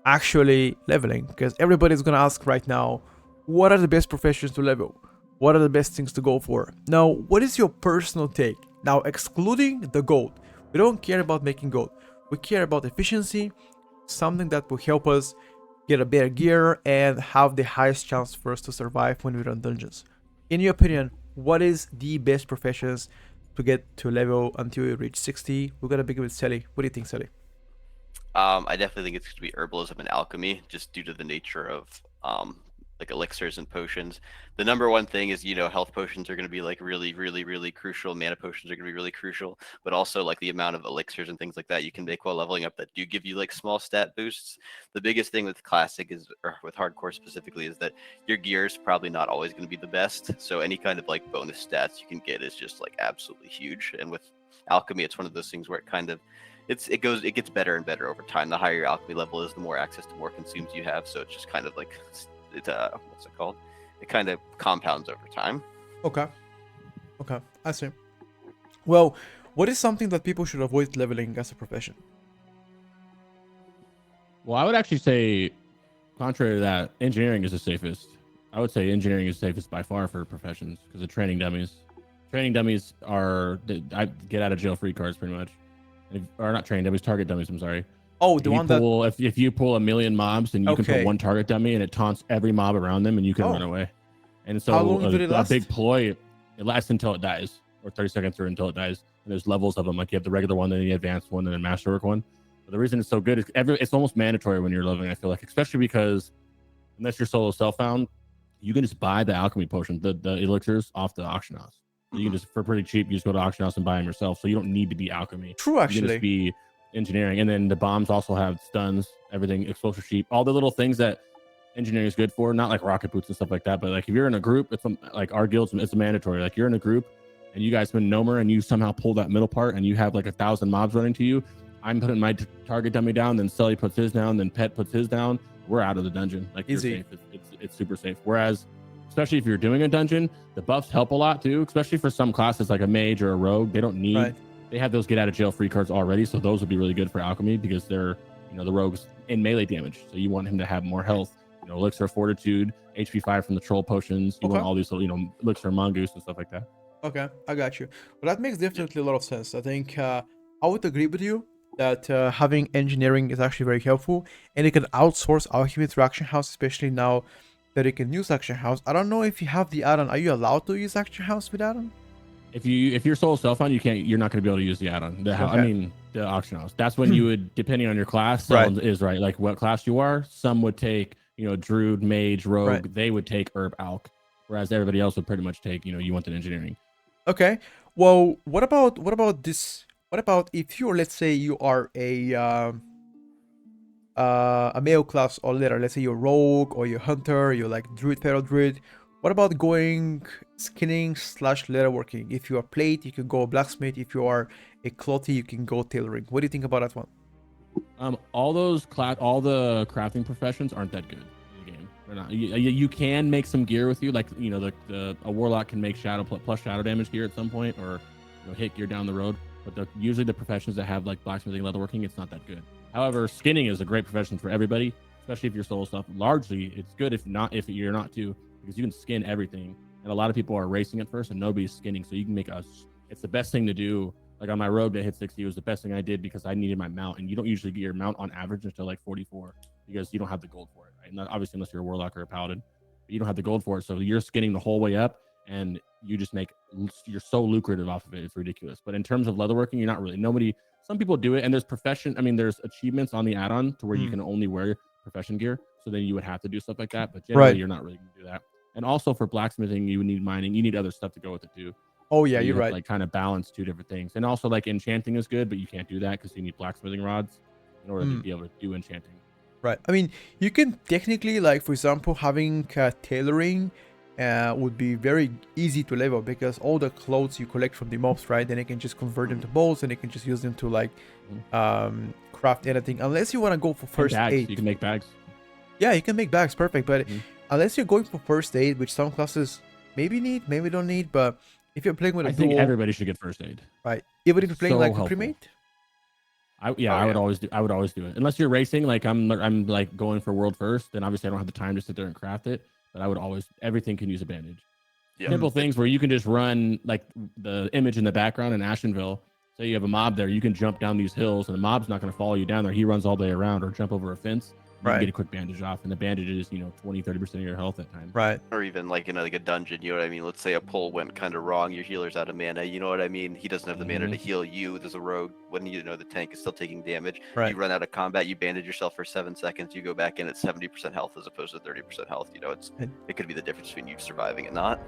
actually leveling. Because everybody's going to ask right now, what are the best professions to level? What are the best things to go for? Now, what is your personal take? Now, excluding the gold, we don't care about making gold. We care about efficiency, something that will help us get a better gear and have the highest chance for us to survive when we run dungeons. In your opinion, what is the best professions to get to level until you reach 60? We're gonna begin with Sally. What do you think, Sally? I definitely think it's going to be herbalism and alchemy, just due to the nature of like elixirs and potions. The number one thing is, you know, health potions are going to be like really crucial. Mana potions are going to be really crucial, but also like the amount of elixirs and things like that you can make while leveling up that do give you like small stat boosts. The biggest thing with classic is, or with hardcore specifically, is that your gear is probably not always going to be the best. So any kind of like bonus stats you can get is just like absolutely huge. And with alchemy, it's one of those things where it gets better and better over time. The higher your alchemy level is, the more access to more consumes you have. So it's just kind of like what's it called? It kind of compounds over time. Okay, I see. Well, what is something that people should avoid leveling as a profession? Well, I would actually say, contrary to that, engineering is the safest. I would say engineering is safest by far for professions because of training dummies. Training dummies are I get out of jail free cards pretty much, or not training dummies, target dummies. I'm sorry. Oh, the one that if you pull 1,000,000 mobs and you can put one target dummy and it taunts every mob around them and you can run away. And so how long did it last? A big ploy, it lasts until it dies, or 30 seconds through until it dies. And there's levels of them. Like you have the regular one, then the advanced one, then the masterwork one. But the reason it's so good is it's almost mandatory when you're leveling, I feel like, especially because unless you're solo self-found, you can just buy the alchemy potion, the elixirs off the auction house. You can just, for pretty cheap, you just go to auction house and buy them yourself. So you don't need to be alchemy. True, actually. You can just be engineering. And then the bombs also have stuns, everything, explosive sheep, all the little things that engineering is good for. Not like rocket boots and stuff like that, but like if you're in a group, it's like our guilds, it's a mandatory. Like you're in a group and you guys spend Nomer and you somehow pull that middle part and you have like 1,000 mobs running to you. I'm putting my target dummy down, then Sully puts his down, then Pet puts his down. We're out of the dungeon. Like easy. It's super safe. Whereas, especially if you're doing a dungeon, the buffs help a lot too, especially for some classes like a mage or a rogue. They don't need, they have those get out of jail free cards already. So those would be really good for alchemy because they're, you know, the rogues in melee damage. So you want him to have more health, you know, elixir of fortitude, HP 5 from the troll potions. You want all these, you know, elixir of mongoose and stuff like that. Okay, I got you. Well, that makes definitely a lot of sense. I think I would agree with you that having engineering is actually very helpful, and you can outsource alchemy through Action House, especially now that you can use Action House. I don't know if you have the add-on. Are you allowed to use Action House with add-on? If you're solo self-found, you're not going to be able to use the add-on. I mean, the auction house. That's when you would, depending on your class, is right. Like what class you are. Some would take, you know, druid, mage, rogue. They would take herb, alch, whereas everybody else would pretty much take, you know, you want an engineering. Okay. Well, what about this? What about if you're, let's say you are a male class or later, let's say you're rogue or you're hunter, you're like druid, feral druid. What about going skinning slash leatherworking? If you are plate, you can go blacksmith. If you are a clothy, you can go tailoring. What do you think about that one? All the crafting professions aren't that good in the game. They're not. You can make some gear with you, like a warlock can make plus shadow damage gear at some point, or hit gear down the road. But usually the professions that have like blacksmithing, leatherworking, it's not that good. However, skinning is a great profession for everybody, especially if you're solo stuff. Largely, it's good if you're not too, because you can skin everything. And a lot of people are racing at first, and nobody's skinning, so you can make it's the best thing to do. Like on my road to hit 60, it was the best thing I did because I needed my mount, and you don't usually get your mount on average until like 44 because you don't have the gold for it, right? Not obviously unless you're a warlock or a paladin, but you don't have the gold for it. So you're skinning the whole way up, and you just you're so lucrative off of it. It's ridiculous. But in terms of leatherworking, you're not really. Some people do it, and there's there's achievements on the add-on to where you can only wear profession gear. So then you would have to do stuff like that. But generally, you're not really going to do that. And also for blacksmithing, you would need mining. You need other stuff to go with it too. Oh yeah, so you're right. Like kind of balance two different things. And also like enchanting is good, but you can't do that because you need blacksmithing rods in order to be able to do enchanting. Right. I mean, you can technically, like for example, having tailoring would be very easy to level because all the clothes you collect from the mobs, right? Then you can just convert them to bows, and you can just use them to like craft anything. Unless you want to go for first aid, you can make bags. Yeah, you can make bags, perfect. But unless you're going for first aid, which some classes maybe need, maybe don't need, but if you're playing with a duel, I think everybody should get first aid. Right. Even if you're playing like helpful. a cremate. I would always do it. Unless you're racing, like I'm like going for world first, then obviously I don't have the time to sit there and craft it. But I would always, everything can use a bandage. Yeah. Simple things where you can just run like the image in the background in Ashenville. Say you have a mob there, you can jump down these hills, and the mob's not going to follow you down there. He runs all the way around, or jump over a fence. You can get a quick bandage off, and the bandage is 20-30% of your health at times. Right. Or even like like a dungeon, you know what I mean? Let's say a pull went kind of wrong, your healer's out of mana, you know what I mean? He doesn't have the mana to heal you. There's a rogue when the tank is still taking damage. Right. You run out of combat, you bandage yourself for 7 seconds, you go back in at 70% health as opposed to 30% health. It could be the difference between you surviving and not.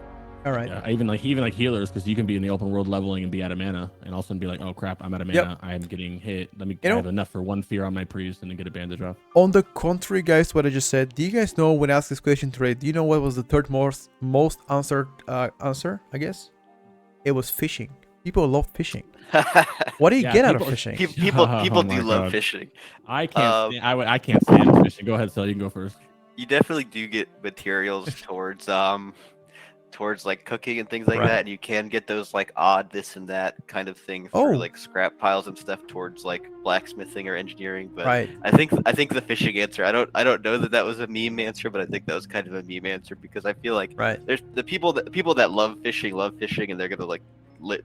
All right. Yeah, even like healers, because you can be in the open world leveling and be out of mana, and all of a sudden be like, oh crap, I'm out of mana. I'm getting hit. I have enough for one fear on my priest, and then get a bandage off. On the contrary, guys, what I just said. Do you guys know when I asked this question today? Do you know what was the third most answered answer? I guess it was fishing. People love fishing. What do you get out of fishing? People do love fishing. I can't. I can't stand fishing. Go ahead, Sel. You can go first. You definitely do get materials towards like cooking and things like that, and you can get those like odd this and that kind of thing for like scrap piles and stuff towards like blacksmithing or engineering. But I think the fishing answer, I don't know that was a meme answer, but I think that was kind of a meme answer because I feel like there's the people that love fishing, and they're gonna like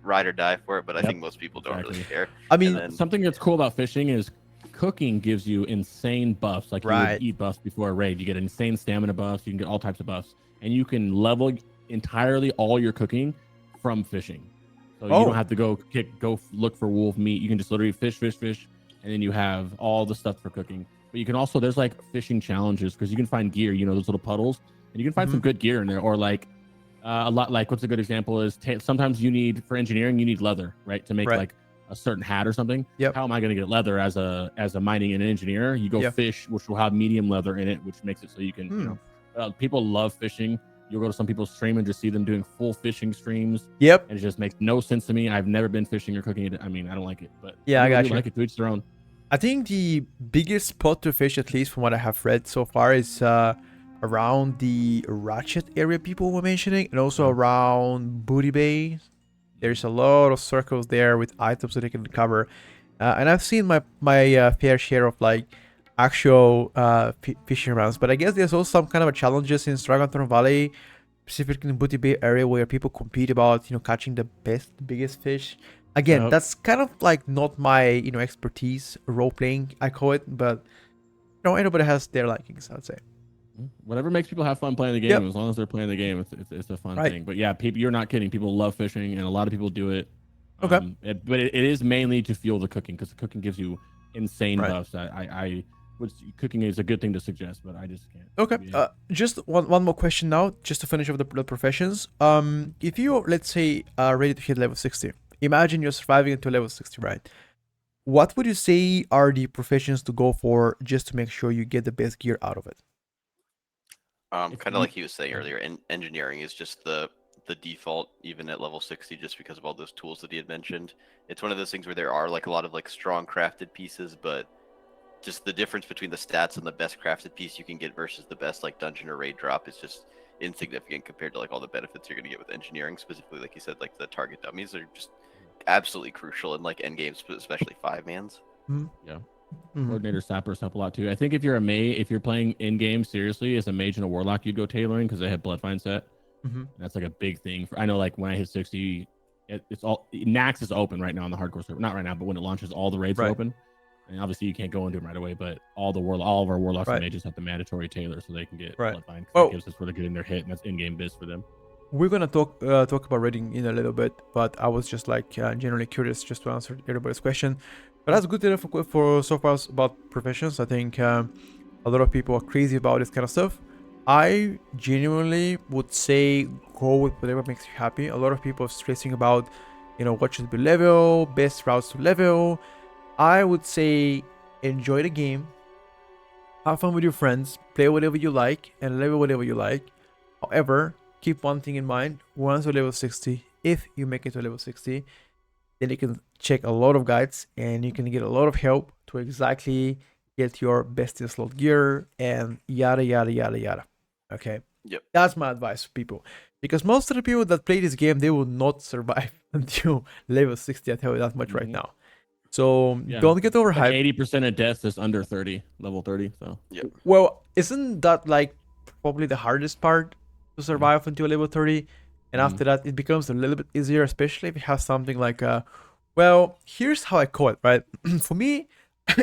ride or die for it. But I think most people don't really care. I mean, something that's cool about fishing is cooking gives you insane buffs. Like you would eat buffs before a raid, you get insane stamina buffs, you can get all types of buffs, and you can level entirely all your cooking from fishing. So you don't have to go look for wolf meat. You can just literally fish, and then you have all the stuff for cooking. But you can also, there's like fishing challenges because you can find gear, those little puddles, and you can find some good gear in there. Or like a lot, like what's a good example is sometimes for engineering, you need leather, right? To make like a certain hat or something. How am I going to get leather as a mining and engineer? You go fish, which will have medium leather in it, which makes it so you can, people love fishing. You'll go to some people's stream and just see them doing full fishing streams. And it just makes no sense to me. I've never been fishing or cooking it. I mean, I don't like it, but I got you. Like it, to each their own. I think the biggest spot to fish, at least from what I have read so far, is around the Ratchet area people were mentioning, and also around Booty Bay. There's a lot of circles there with items that you can cover, and I've seen my fair share of like actual fishing rounds. But I guess there's also some kind of challenges in Dragonthorn Valley, specifically in Booty Bay area, where people compete about catching the biggest fish. Again, that's kind of like not my expertise, role playing I call it, but anybody has their likings, I'd say. Whatever makes people have fun playing the game, as long as they're playing the game, it's a fun thing. But yeah, people, you're not kidding. People love fishing, and a lot of people do it. Okay. But it is mainly to fuel the cooking, because the cooking gives you insane buffs. Cooking is a good thing to suggest, but I just can't. Okay. Just one more question now, just to finish off the professions. If you, let's say, are ready to hit level 60, imagine you're surviving until level 60, right? What would you say are the professions to go for just to make sure you get the best gear out of it? It's Kind of like he was saying earlier, engineering is just the default, even at level 60, just because of all those tools that he had mentioned. It's one of those things where there are like a lot of like strong crafted pieces, but just the difference between the stats and the best crafted piece you can get versus the best like dungeon or raid drop is just insignificant compared to like all the benefits you're going to get with engineering. Specifically, like you said, like the target dummies are just absolutely crucial in like end games, especially 5-mans. Mhm. Yeah. Mhm. Coordinator sappers help a lot too. I think if you're a mage, if you're playing in game seriously as a mage and a warlock, you'd go tailoring because they have bloodfine set. Mhm. And that's like a big thing. I know, like when I hit 60, it's all Nax is open right now on the hardcore server. Not right now, but when it launches, all the raids are Right. open. And obviously, you can't go into them right away. But all of our warlocks Right. and mages have the mandatory tailor, so they can get Right. bloodline. 'Cause Oh. that gives us where they're getting their hit, and that's in-game biz for them. We're gonna talk about rating in a little bit, but I was just like generally curious just to answer everybody's question. But that's good enough for so far about professions. I think a lot of people are crazy about this kind of stuff. I genuinely would say go with whatever makes you happy. A lot of people are stressing about, what should be level, best routes to level. I would say enjoy the game, have fun with your friends, play whatever you like, and level whatever you like. However, keep one thing in mind: once you're level 60, if you make it to level 60, then you can check a lot of guides and you can get a lot of help to exactly get your best in slot gear and yada yada yada yada. Okay. Yep. That's my advice to people. Because most of the people that play this game, they will not survive until level 60. I tell you that much right Mhm. now. So Yeah. don't get overhyped. Like 80% of deaths is under 30, level 30. So Well, isn't that like probably the hardest part to survive until level 30? And after that, it becomes a little bit easier, especially if you have something like, well, here's how I call it, right? For me,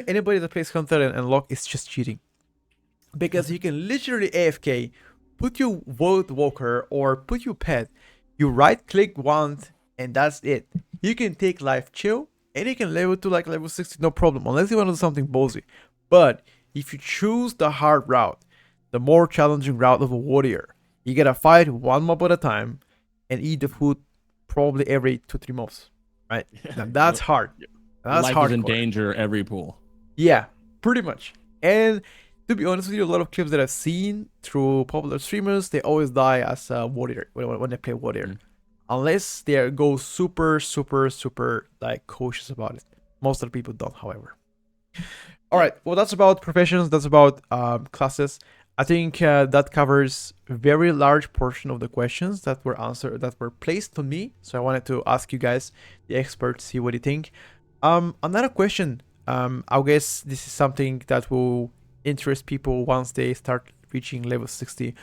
anybody that plays Hunter and Lock is just cheating. Because you can literally AFK, put your Void Walker or put your pet, you right click wand, and that's it. You can take life chill, and you can level to like level 60, no problem, unless you want to do something ballsy. But if you choose the hard route, the more challenging route of a warrior, you gotta fight one mob at a time and eat the food probably every 2-3 mobs, right? Now that's hard. That's life hardcore. is in danger every pool. Yeah, pretty much. And to be honest with you, a lot of clips that I've seen through popular streamers, they always die as a warrior when they play warrior, unless they go super, super, super like cautious about it. Most of the people don't, however. All right, well, that's about professions. That's about classes. I think that covers a very large portion of the questions that were answered, that were placed on me. So I wanted to ask you guys, the experts, see what you think. Another question. I guess this is something that will interest people once they start reaching level 60.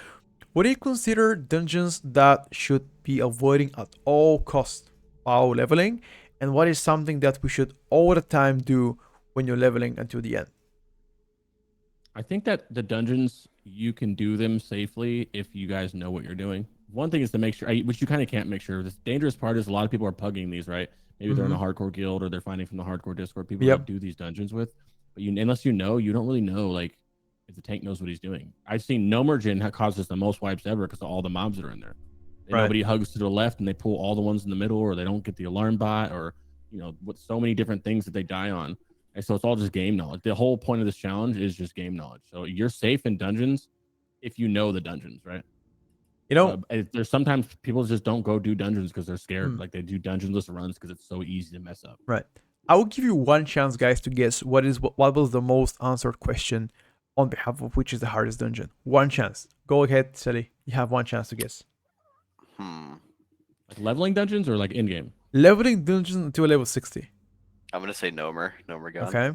What do you consider dungeons that should be avoiding at all costs while leveling? And what is something that we should all the time do when you're leveling until the end? I think that the dungeons, you can do them safely if you guys know what you're doing. One thing is to make sure, which you kind of can't make sure. The dangerous part is a lot of people are pugging these, right? Maybe they're in a hardcore guild or they're finding from the hardcore Discord people to do these dungeons with. But unless you know, you don't really know like if the tank knows what he's doing. I've seen Nomergen causes the most wipes ever because of all the mobs that are in there. Nobody hugs to the left and they pull all the ones in the middle, or they don't get the alarm bot, or with so many different things that they die on. And so it's all just game knowledge. The whole point of this challenge is just game knowledge. So you're safe in dungeons if you know the dungeons, right? There's sometimes people just don't go do dungeons because they're scared. Like they do dungeonless runs because it's so easy to mess up. Right. I will give you one chance, guys, to guess what was the most answered question on behalf of which is the hardest dungeon. One chance. Go ahead, Sally. You have one chance to guess. Like leveling dungeons or like in game? Leveling dungeons until level 60. I'm gonna say Nomer gun. Okay.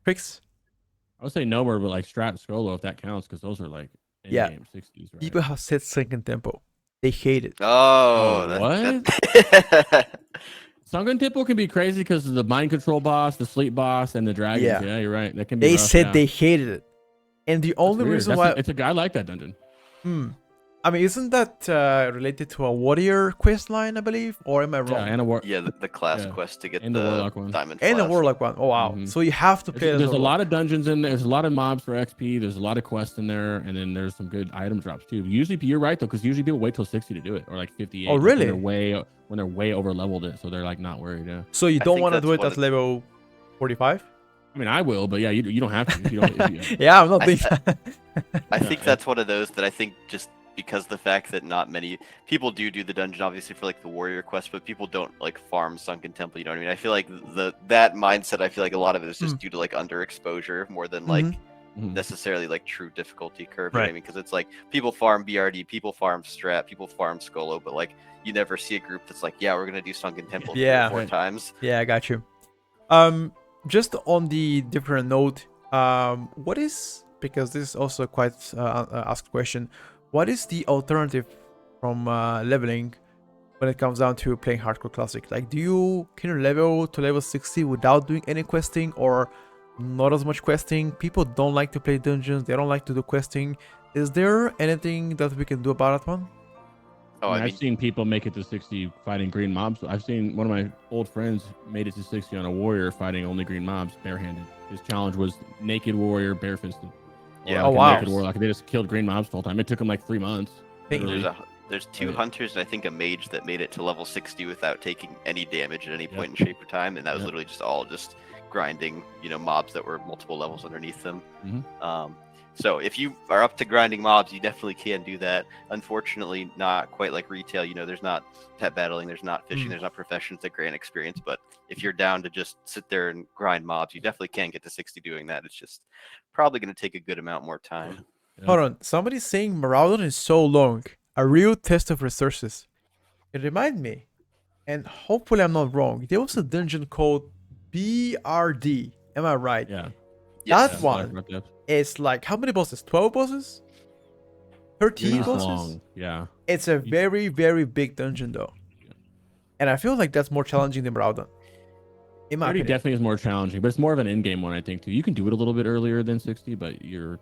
Pricks? I would say Nomer, but like Strat and Skolo, if that counts, because those are like in-game 60s, right? People have said Sunken Tempo. They hate it. What? Sunken Tempo can be crazy because of the mind control boss, the sleep boss, and the dragons. Yeah, you're right. That can be. They said they hated it, and the only reason why it's a guy like that dungeon. I mean, isn't that related to a warrior quest line, I believe? Or am I wrong? Yeah, the class quest to get and the warlock one. diamond and flask. the warlock one. Oh wow! So you have to play. There's a lot of dungeons in there. There's a lot of mobs for XP. There's a lot of quests in there, and then there's some good item drops too. Usually, you're right though, because usually people wait till 60 to do it, or like 58. Oh really? When they're way over leveled it, so they're like not worried. Yeah. So you don't want to do it at level 45? I mean, I will, but yeah, you don't have to. If you don't, if you, Yeah, I'm not I, thinking. I Yeah, think that's one of those that I think just because the fact that not many people do the dungeon obviously for like the warrior quest, but people don't like farm Sunken Temple. You know what I mean? I feel like that mindset. I feel like a lot of it is just due to like underexposure more than like Mhm. necessarily like true difficulty curve. You know Right. what I mean? Because it's like people farm BRD, people farm Strat, people farm Skolo, but like you never see a group that's like, yeah, we're gonna do Sunken Temple 3 or 4 Right. times. Yeah, I got you. Just on the different note, what is, because this is also quite asked question, what is the alternative from leveling when it comes down to playing hardcore classic? Like, can you level to level 60 without doing any questing or not as much questing? People don't like to play dungeons, they don't like to do questing. Is there anything that we can do about that one? Oh, I I mean, I've mean, seen people make it to 60 fighting green mobs. I've seen one of my old friends made it to 60 on a warrior fighting only green mobs barehanded. His challenge was naked warrior barefisted. yeah. Or Oh, like a wow. naked warlock. They just killed green mobs the whole time. It took him like 3 months. Thank- literally. There's 2 Right. hunters and I think a mage that made it to level 60 without taking any damage at any Yep. point in shape or time, and that was Yep. literally just all just grinding, mobs that were multiple levels underneath them. Mhm. So if you are up to grinding mobs, you definitely can do that. Unfortunately, not quite like retail. There's not pet battling, there's not fishing, there's not professions that grant experience. But if you're down to just sit there and grind mobs, you definitely can get to 60 doing that. It's just probably going to take a good amount more time. Yep. Hold on, somebody's saying Maraudon is so long, a real test of resources. It remind me, and hopefully I'm not wrong, there was a dungeon called BRD. Am I right? Yeah. Yes. That Yeah, one Black Rock, is like, how many bosses? 12 bosses? 13 It's bosses? long. Yeah. It's a very, very big dungeon though. And I feel like that's more challenging than Maraudon. In my 30 opinion. definitely is more challenging, but it's more of an in-game one, I think, too. You can do it a little bit earlier than 60, but you're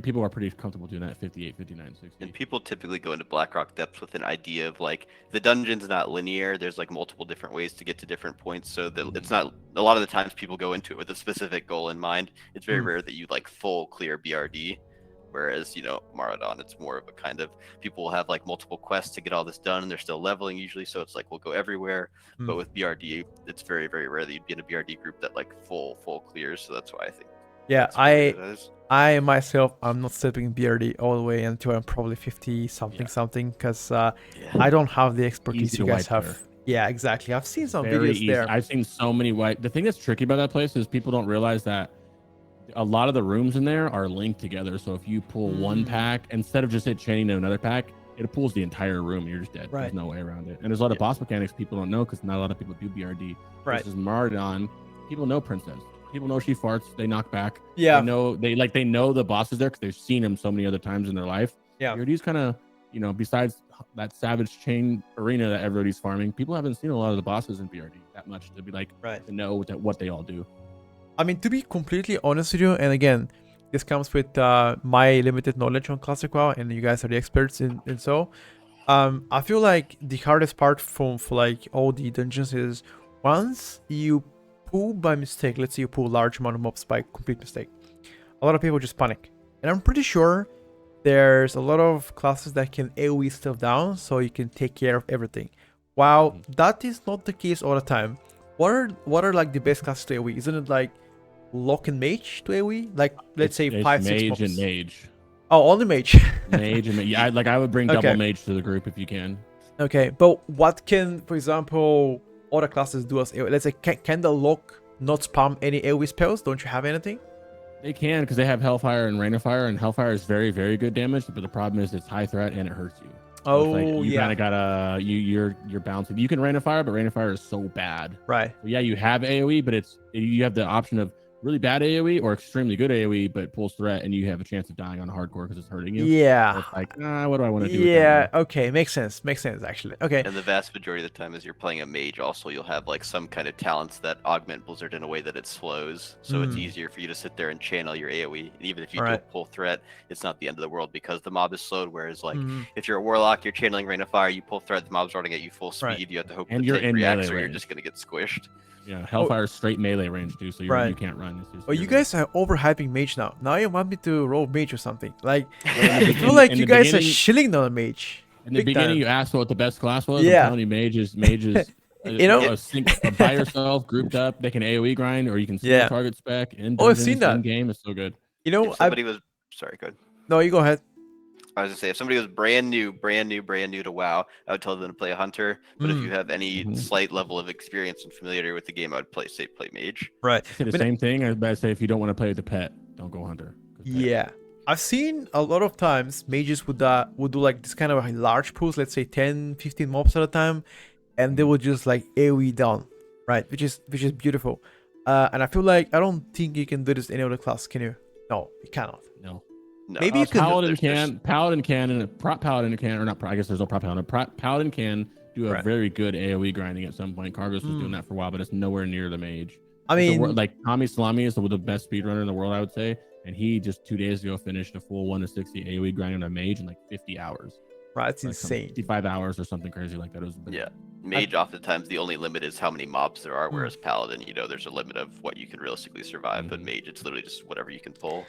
people are pretty comfortable doing that 58, 59, 60. And people typically go into Blackrock Depths with an idea of like the dungeon's not linear. There's like multiple different ways to get to different points. So that it's not, a lot of the times people go into it with a specific goal in mind. It's very rare that you like full clear BRD. Whereas, Maraudon, it's more of a kind of, people will have like multiple quests to get all this done and they're still leveling usually. So it's like, we'll go everywhere. But with BRD, it's very, very rare that you'd be in a BRD group that like full clears. So that's why I think. Yeah, that's what it is. I myself, I'm not stepping BRD all the way until I'm probably 50 something something, because Yeah. I don't have the expertise Easy you to guys wipe have. there. Yeah, exactly. I've seen some Very videos easy. there. I've seen so many white. The thing that's tricky about that place is people don't realize that a lot of the rooms in there are linked together. So if you pull one pack, instead of just it chaining to another pack, it pulls the entire room. You're just dead. Right. There's no way around it. And there's a lot of boss mechanics people don't know because not a lot of people do BRD. Right. Versus Maraudon, people know Princess. People know she farts. They knock back. Yeah. They know the bosses there because they've seen them so many other times in their life. Yeah. BRD's kind of, besides that Savage Chain arena that everybody's farming, people haven't seen a lot of the bosses in BRD that much to be like to know what they all do. I mean, to be completely honest with you, and again, this comes with my limited knowledge on Classic WoW, and you guys are the experts in so. I feel like the hardest part for like all the dungeons is once you pull by mistake, let's say you pull large amount of mobs by complete mistake, a lot of people just panic. And I'm pretty sure there's a lot of classes that can AoE stuff down so you can take care of everything. While that is not the case all the time, what are like the best classes to AoE? Isn't it like Lock and Mage to AoE? Like, let's say It's 5, 6 mage mobs. and mage. Oh, only Mage. Mage and yeah, I would bring Okay. double mage to the group if you can. Okay, but what can, for example, other classes do as AoE? Let's say, can the Lock not spam any AoE spells? Don't you have anything? They can because they have Hellfire and Rain of Fire, and Hellfire is very, very good damage. But the problem is it's high threat and it hurts you. So it's like you kind of gotta you're bouncing. You can Rain of Fire, but Rain of Fire is so bad. Right. Yeah, you have AoE, but you have the option of really bad AoE or extremely good AoE, but it pulls threat, and you have a chance of dying on hardcore because it's hurting you. Yeah. So it's like, what do I want to do? Yeah. With that Okay. Makes sense. Makes sense actually. Okay. And the vast majority of the time, as you're playing a mage, also you'll have like some kind of talents that augment Blizzard in a way that it slows. So it's easier for you to sit there and channel your AoE. And even if you don't pull threat, it's not the end of the world because the mob is slowed. Whereas like if you're a warlock, you're channeling Rain of Fire, you pull threat, the mob's running at you full speed. Right. You have to hope And the you're tank in reacts, melee or you're range. just gonna get squished. Yeah, Hellfire is straight melee range too, so you can't run. It's just, Oh, you guys are overhyping Mage now. Now you want me to roll Mage or something? Like, I in feel like in you the guys are beginning- shilling on a Mage. In the Big beginning, time. you asked what the best class was. Yeah. I'm telling you, mage is You know, by yourself, grouped up. They can AOE grind, or you can see Yeah. the target spec in Oh, I've seen dungeons, that. in game. It's so good. you know, If somebody was sorry, go ahead. no, you go ahead. I was gonna say if somebody was brand new to WoW, I would tell them to play a hunter. But if you Mm, have any Mhm. slight level of experience and familiarity with the game, I would say play mage. right. I say the I mean, same thing. But I say if you don't want to play with the pet, don't go hunter. 'Cause pet- Yeah, I've seen a lot of times mages would do like this kind of like large pulls, let's say 10, 15 mobs at a time, and they Mhm. will just like AoE down, right? Which is beautiful. And I feel like I don't think you can do this in any other class, can you? No, you cannot. No. No, Maybe you can. Paladin there's- can, and a prop paladin can, or not. I guess there's no prop paladin. Paladin can do a Right. very good AOE grinding at some point. Cargos was doing Mm. that for a while, but it's nowhere near the mage. I mean, Like Tommy Salami is the best speedrunner in the world, I would say, and he just 2 days ago finished a full 1 to 60 AOE grinding on a mage in like 50 hours. right, it's Like some insane. 55 hours or something crazy like that. It was Yeah. Mage oftentimes the only limit is how many mobs there are, Hmm. whereas paladin, there's a limit of what you can realistically survive. But Mhm. mage, it's literally just whatever you can pull.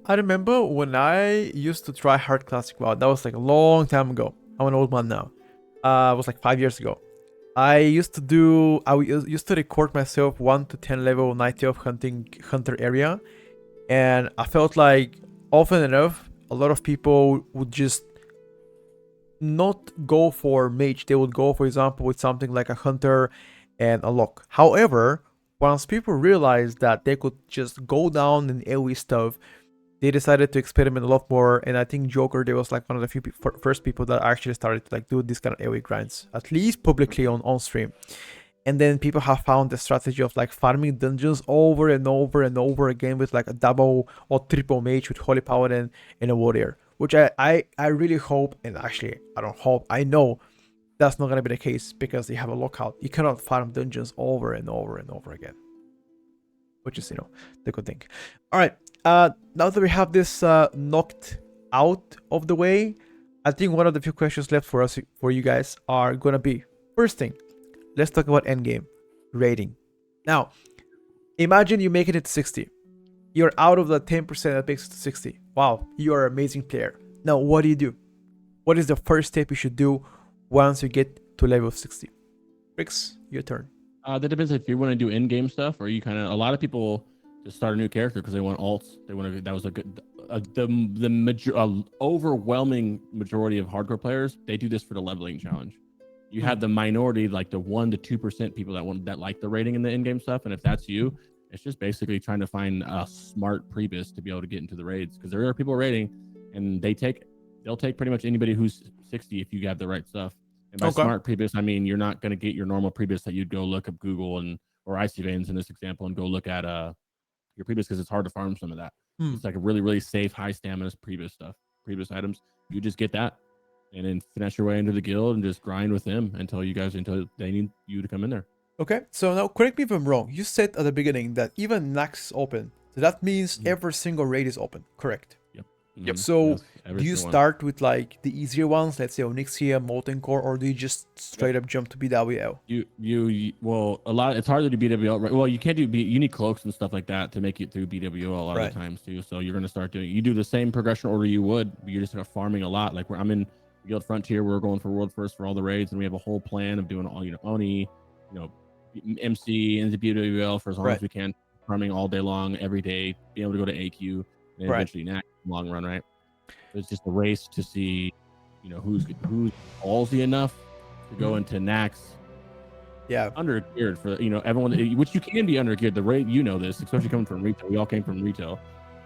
I remember when I used to try hard classic WoW. That was like a long time ago. I'm an old man now. It was like 5 years ago. I used to record myself 1 to 10 level 90 of hunter area, and I felt like often enough a lot of people would just not go for mage. They would go, for example, with something like a hunter and a lock. However, once people realized that they could just go down in AoE stuff, they decided to experiment a lot more. And I think Joker, there was like one of the few first people that actually started to like do this kind of AoE grinds, at least publicly on stream. And then people have found the strategy of like farming dungeons over and over and over again with like a double or triple mage with holy paladin and a warrior, which I really hope, and actually I don't hope, I know that's not gonna be the case because they have a lockout. You cannot farm dungeons over and over and over again, which is the good thing. All right, now that we have this knocked out of the way, I think one of the few questions left for you guys are gonna be, first thing, let's talk about endgame rating. Now, imagine you make it to 60. You're out of the 10% that makes it to 60. Wow, you are an amazing player. Now, what do? What is the first step you should do once you get to level 60? Rix, your turn. That depends if you want to do in-game stuff, or you kind of. A lot of people just start a new character because they want alts. They want to. That was a good. Overwhelming majority of hardcore players, they do this for the leveling challenge. You have the minority, like the 1 to 2% people that like the rating in the in-game stuff, and if that's you, it's just basically trying to find a smart prebus to be able to get into the raids, because there are people raiding, and they'll take pretty much anybody who's 60 if you have the right stuff. And by smart prebus, I mean you're not going to get your normal prebus that you'd go look up Google or ICVanes in this example and go look at your prebus, because it's hard to farm some of that. It's like a really, really safe, high stamina prebus stuff, prebus items. You just get that, and then finesse your way into the guild and just grind with them until they need you to come in there. Okay, so now correct me if I'm wrong. You said at the beginning that even Nax is open. So that means every single raid is open, correct? Yep. So Yes, do you start with like the easier ones, let's say Onyxia, Molten Core, or do you just straight up jump to BWL? Well, a lot. It's harder to BWL. Right? Well, you can't do. You need cloaks and stuff like that to make it through BWL a lot of the times too. So you're gonna start doing. You do the same progression order you would, but you're just farming a lot. Like I'm in Guild Frontier, we're going for World First for all the raids, and we have a whole plan of doing all Oni, MC into BWL for as long as we can, farming all day long, every day, being able to go to AQ, and eventually NAC long run, right? It's just a race to see, who's ballsy enough to go into Nax. Yeah, under geared for everyone, which you can be under geared. The raid, this, especially coming from retail. We all came from retail.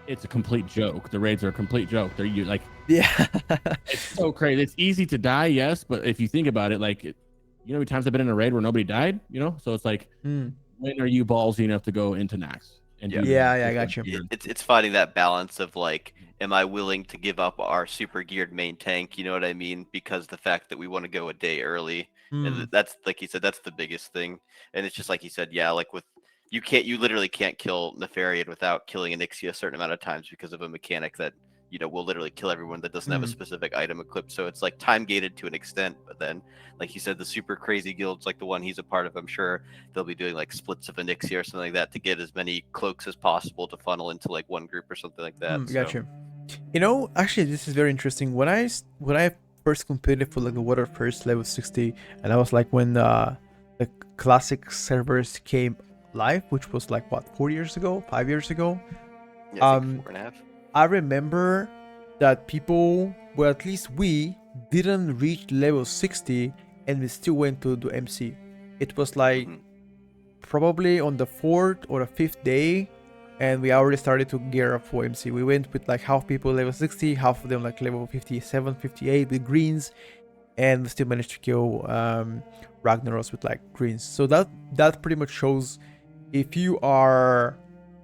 It's a complete joke. The raids are a complete joke. It's so crazy. It's easy to die, yes, but if you think about it, how many times I've been in a raid where nobody died, so it's like, when are you ballsy enough to go into Nax? And I got you. It's finding that balance of like, am I willing to give up our super geared main tank? You know what I mean? Because the fact that we want to go a day early, and that's like he said, that's the biggest thing. And it's just like he said, you literally can't kill Nefarian without killing Onyxia a certain amount of times because of a mechanic that will literally kill everyone that doesn't have a specific item equipped. So it's like time gated to an extent, but then like he said, the super crazy guilds like the one he's a part of, I'm sure they'll be doing like splits of Onyxia or something like that to get as many cloaks as possible to funnel into like one group or something like that. Gotcha. Actually, this is very interesting. When I first competed for like the Water First level 60, and I was like when the classic servers came live, which was like what, 4 years ago, 5 years ago. Yeah, I think 4.5. I remember that people, well, at least we didn't reach level 60 and we still went to do MC. It was like probably on the 4th or the 5th day, and we already started to gear up for MC. We went with like half people level 60, half of them like level 57, 58 with greens, and we still managed to kill Ragnaros with like greens. So that pretty much shows if you are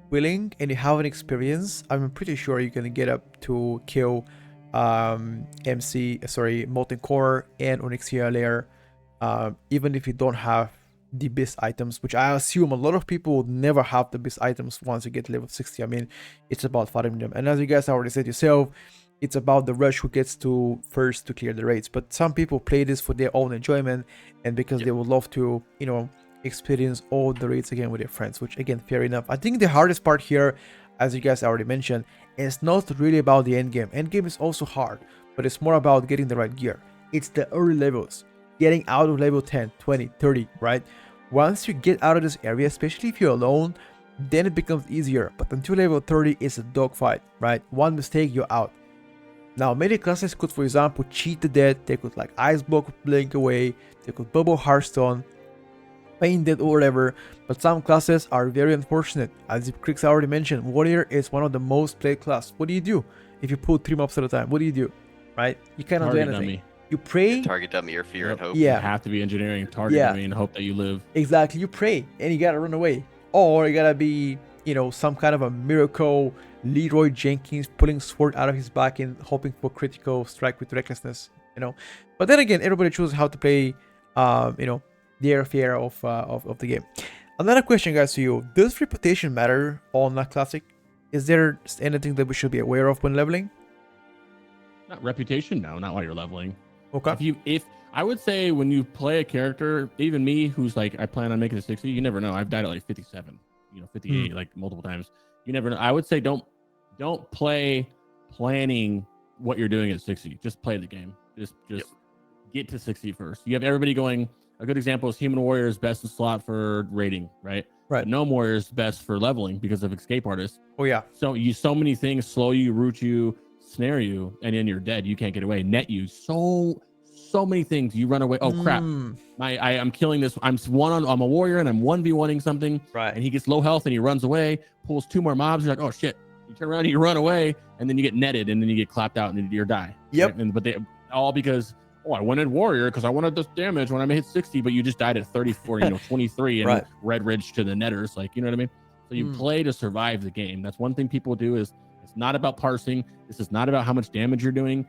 willing and you have an experience, I'm pretty sure you can get up to kill Molten Core and Onyxia Lair, even if you don't have the best items, which I assume a lot of people would never have the best items once you get level 60. I mean, it's about farming them, and as you guys already said yourself, it's about the rush who gets to first to clear the raids. But some people play this for their own enjoyment and because they would love to, you know, experience all the raids again with their friends, which again, fair enough. I think the hardest part here, as you guys already mentioned, is not really about the end game. End game is also hard, but it's more about getting the right gear. It's the early levels, getting out of level 10, 20, 30, right? Once you get out of this area, especially if you're alone, then it becomes easier. But until level 30, it's a dogfight, right? One mistake, you're out. Now, many classes could, for example, cheat the dead. They could like ice block, blink away. They could bubble hearthstone, paint dead or whatever. But some classes are very unfortunate. As Krix already mentioned, warrior is one of the most played class. What do you do if you pull 3 mobs at a time? What do you do, right? You cannot do anything. Dummy. You pray. Target dummy or fear and hope. Yeah. You have to be engineering, target dummy, and hope that you live. Exactly. You pray and you gotta run away, or you gotta be, you know, some kind of a miracle Leroy Jenkins pulling sword out of his back and hoping for critical strike with recklessness, you know. But then again, everybody chooses how to play, you know, their fair of the game. Another question, guys, to you: does reputation matter on a classic? Is there anything that we should be aware of when leveling? Not reputation, no, not while you're leveling. Okay. If I would say when you play a character, even me, who's like, I plan on making it 60, you never know. I've died at like 57, 58, like multiple times. You never know. I would say don't play planning what you're doing at 60. Just play the game. Just get to 60 first. You have everybody going. A good example is Human Warrior is best in slot for raiding, right? Right. Gnome Warrior is best for leveling because of Escape Artist. Oh yeah. So many things slow you, root you, snare you, and then you're dead. You can't get away. Net you. So many things. You run away. Oh crap! I'm killing this. I'm a warrior and I'm 1v1ing something. Right. And he gets low health and he runs away. Pulls 2 more mobs. You're like, oh shit! You turn around and you run away, and then you get netted, and then you get clapped out, and then you die. Yep. Right? But they all because I wanted warrior because I wanted this damage when I hit 60, but you just died at 34, 23, and right. red ridge to the netters. Like, you know what I mean? So you play to survive the game. That's one thing people do is it's not about parsing. This is not about how much damage you're doing.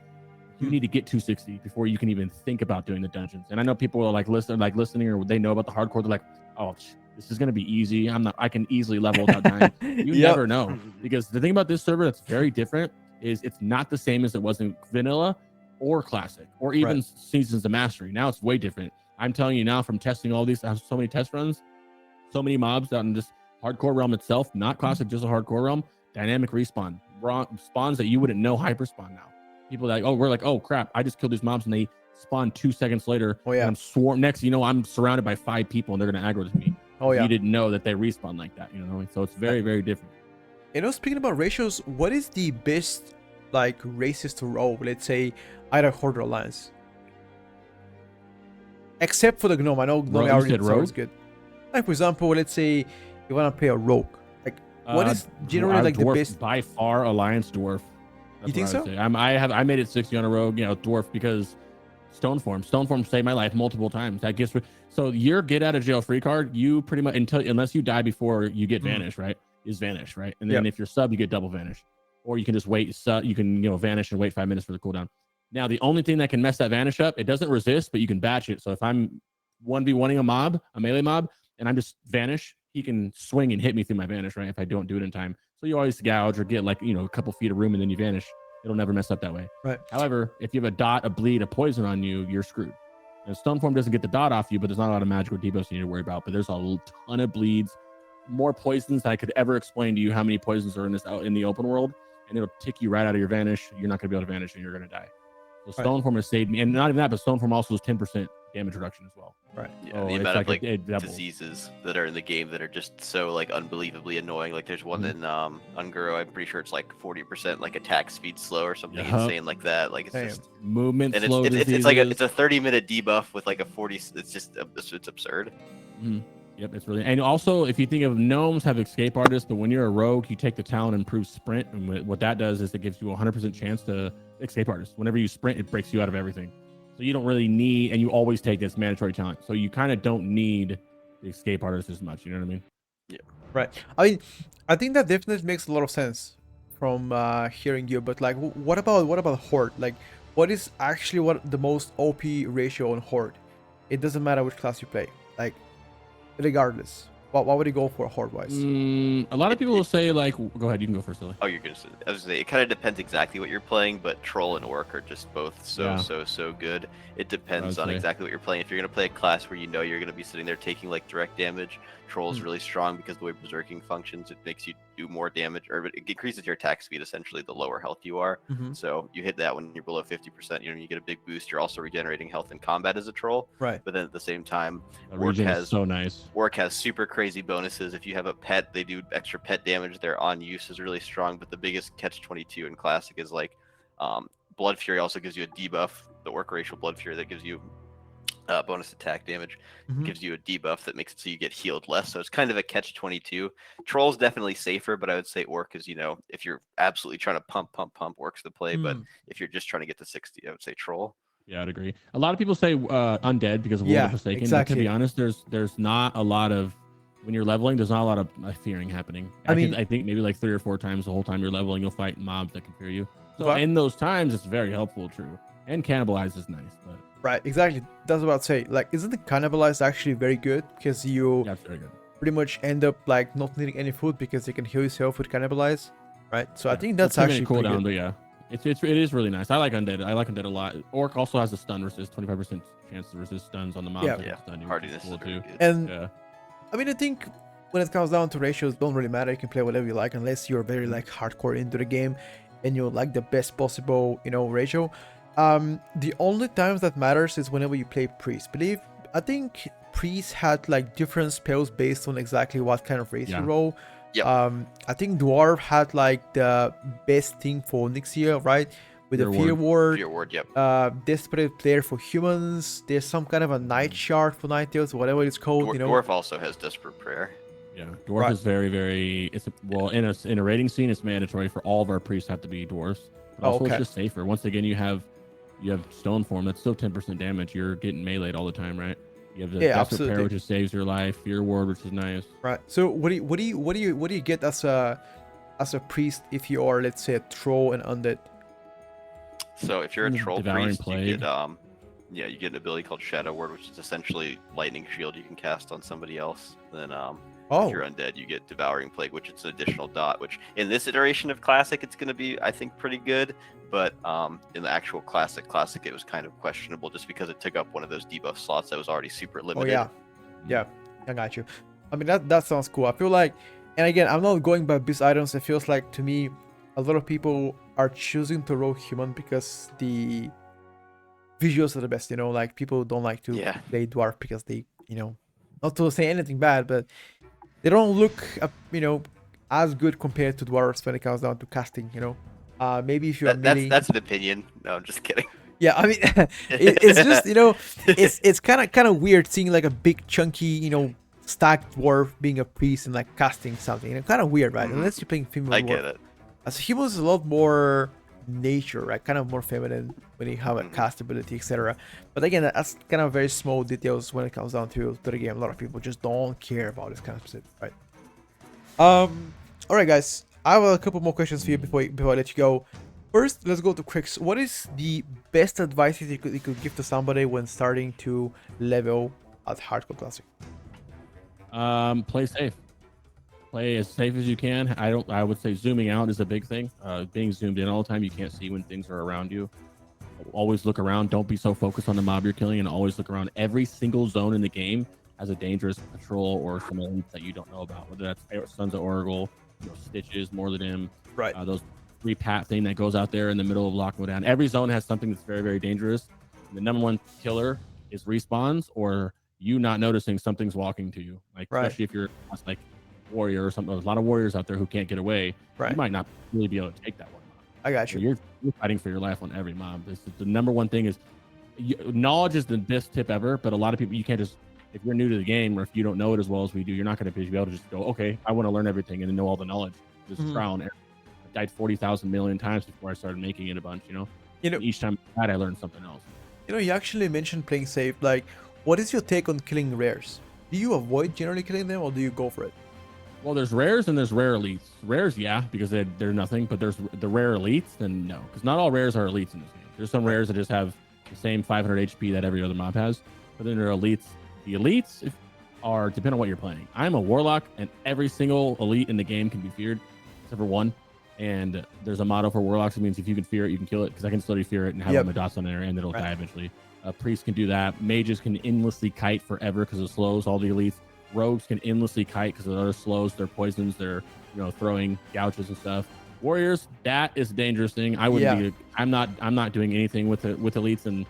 You need to get 260 before you can even think about doing the dungeons. And I know people are listening, or they know about the hardcore. They're like, oh, this is going to be easy. I can easily level without dying. You never know. Because the thing about this server that's very different is it's not the same as it was in vanilla or classic or even seasons of mastery. Now it's way different. I'm telling you now from testing all these, I have so many test runs, so many mobs out in this hardcore realm itself, not classic, just a hardcore realm, dynamic respawn, spawns that you wouldn't know hyper spawn now. People like, we're like, oh crap, I just killed these mobs and they spawn 2 seconds later. Oh yeah. And I'm swarm next, I'm surrounded by 5 people and they're gonna aggro to me. Oh yeah. You didn't know that they respawn like that, So it's very, very different. Speaking about ratios, what is the best like races to roll? Let's say either Horde or Alliance. Except for the Gnome. I know Gnome already is good. Like for example, let's say you wanna play a rogue. Like what is generally like dwarf, the best? By far, Alliance dwarf. You think so? I made it 60 on a rogue, dwarf, because Stoneform saved my life multiple times. That gets so your get out of jail free card. You pretty much unless you die before you get vanish, right? Is vanish, right? And then if you're sub, you get double vanish, or you can just wait. You can vanish and wait 5 minutes for the cooldown. Now the only thing that can mess that vanish up, it doesn't resist, but you can batch it. So if I'm 1v1ing a melee mob, and I'm just vanish, he can swing and hit me through my vanish, right? If I don't do it in time. So you always gouge or get like, a couple feet of room and then you vanish. It'll never mess up that way. Right. However, if you have a dot, a bleed, a poison on you, you're screwed. And Stoneform doesn't get the dot off you, but there's not a lot of magical debuffs you need to worry about. But there's a ton of bleeds, more poisons than I could ever explain to you how many poisons are in the open world. And it'll tick you right out of your vanish. You're not going to be able to vanish and you're going to die. So Stoneform has saved me. And not even that, but Stoneform also is 10% damage reduction as well. Right. Yeah, Oh, the it's amount of like like a double. diseases that are in the game that are just so like unbelievably annoying. Like there's one in Unguro, I'm pretty sure it's like 40% like attack speed slow or something Yup. insane like that. Like it's Damn. just Movement and slow it's like diseases. it's a 30-minute debuff with like a 40. It's just it's absurd. Yep, it's really. And also, if you think of gnomes have escape artists, but when you're a rogue, you take the talent and improve sprint, and what that does is it gives you a 100% chance to escape artist. Whenever you sprint, it breaks you out of everything. So you don't really need, and you always take this mandatory talent. So you kind of don't need the escape artist as much. You know what I mean? Yeah. Right. I mean, I think that definitely makes a lot of sense from hearing you. But like, what about Horde? Like, what is actually what the most OP ratio on Horde? It doesn't matter which class you play. Like, regardless, what would you go for Horde wise? A lot of people will say like, go ahead, you can go first, Silly. Oh, you're gonna say. I was gonna say it kind of depends exactly what you're playing, but Troll and Orc are just both so good. It depends on exactly what you're playing. If you're gonna play a class where you know you're gonna be sitting there taking like direct damage, Troll's really strong because the way Berserking functions, it makes you do more damage, or it increases your attack speed essentially the lower health you are. So you hit that when you're below 50%, you get a big boost. You're also regenerating health in combat as a Troll. Right. But then at the same time, Orc has so nice. Orc has super crazy bonuses. If you have a pet, they do extra pet damage. Their on use is really strong. But the biggest catch-22 in Classic is like Blood Fury also gives you a debuff. The Orc racial Blood Fury that gives you bonus attack damage gives you a debuff that makes it so you get healed less. So it's kind of a catch-22. Troll's definitely safer, but I would say Orc is, if you're absolutely trying to pump, Orc's the play. But if you're just trying to get to 60, I would say Troll. Yeah, I'd agree. A lot of people say undead because of World of Forsaken. Exactly. But to be honest, there's not a lot of, when you're leveling, there's not a lot of fearing happening. I think maybe like 3 or 4 times the whole time you're leveling, you'll fight mobs that can fear you. So in those times, it's very helpful, true. And cannibalize is nice, but right, exactly. That's what I'd say. Like, isn't the cannibalize actually very good because you very good. pretty much end up like not needing any food because you can heal yourself with cannibalize, right? So I think It's that's actually pretty cooldown, good. but yeah, it is really nice. I like undead. I like undead a lot. Orc also has a stun resist, 25% chance to resist stuns on the mobs. Hardiness is very good. And I mean, I think when it comes down to ratios, don't really matter. You can play whatever you like unless you're very like hardcore into the game and you like the best possible, ratio. The only times that matters is whenever you play priest. I think priest had like different spells based on exactly what kind of race you roll. I think dwarf had like the best thing for Nixia, right? With the Fear Ward. Fear Ward, yep. Desperate Player for humans. There's some kind of a Night Shard for Night Tails, whatever it's called. Dwarf also has Desperate Prayer. Yeah, dwarf is very, very. In a raiding scene, it's mandatory for all of our priests have to be dwarfs. But also, it's just safer. Once again, you have stone form. That's still 10% damage. You're getting meleeed all the time, right? You have the Desperate Prayer, which saves your life. Fear Ward, which is nice. Right. So what do you get as a priest if you are, let's say, a troll and undead? So if you're a troll priest, Plague. you get you get an ability called Shadow Ward, which is essentially lightning shield you can cast on somebody else. Then if you're undead, you get Devouring Plague, which is an additional dot, which in this iteration of Classic, it's going to be, I think, pretty good. But in the actual Classic, it was kind of questionable just because it took up one of those debuff slots that was already super limited. Yeah, I got you. I mean, that sounds cool. I feel like, and again, I'm not going by beast items. It feels like to me, a lot of people are choosing to roll human because the visuals are the best. Like people don't like to play dwarf because they, not to say anything bad, but they don't look, as good compared to dwarves when it comes down to casting. Maybe if you're that's an opinion. No, I'm just kidding. Yeah, I mean, it's just it's kind of weird seeing like a big chunky stacked dwarf being a priest and like casting something. Kind of weird, right? Unless you're playing female dwarf. I get it. As a human is a lot more nature, right? Kind of more feminine when you have a cast ability, etc. But again, that's kind of very small details when it comes down to the game. A lot of people just don't care about this kind of stuff, right? All right, guys. I have a couple more questions for you before I let you go. First, let's go to Crix. What is the best advice you could give to somebody when starting to level at Hardcore Classic? Play safe. Play as safe as you can. I would say zooming out is a big thing. Being zoomed in all the time, you can't see when things are around you. Always look around. Don't be so focused on the mob you're killing, and always look around. Every single zone in the game has a dangerous patrol or some elites that you don't know about. Whether that's Sons of Oracle, Stitches, Morladim, right? Those 3-pat thing that goes out there in the middle of Lockmo down. Every zone has something that's very, very dangerous. And the number one killer is respawns or you not noticing something's walking to you. Like Right. especially if you're like warrior or something. There's a lot of warriors out there who can't get away. Right. You might not really be able to take that one mob. I got So you. you're fighting for your life on every mob. This is the number one thing is knowledge is the best tip ever, but a lot of people, you can't just, if you're new to the game or if you don't know it as well as we do, you're not going to be able to just go, okay, I want to learn everything and then know all the knowledge. Just trial and error. I died 40,000 million times before I started making it a bunch, you know? And each time I learned something else. You actually mentioned playing safe. Like, what is your take on killing rares? Do you avoid generally killing them or do you go for it? Well, there's rares and there's rare elites. Rares, yeah, because they're nothing, but there's the rare elites, then no. Because not all rares are elites in this game. There's some rares that just have the same 500 HP that every other mob has, but then there are elites. The elites are depend on what you're playing. I'm a warlock, and every single elite in the game can be feared, except for one. And there's a motto for warlocks. It means if you can fear it, you can kill it. Because I can slowly fear it and have all my dots on there, and it'll die eventually. Priests can do that. Mages can endlessly kite forever because it slows all the elites. Rogues can endlessly kite because of other slows, their poisons, their throwing gouges and stuff. Warriors, that is a dangerous thing. I wouldn't be. I'm not doing anything with elites, and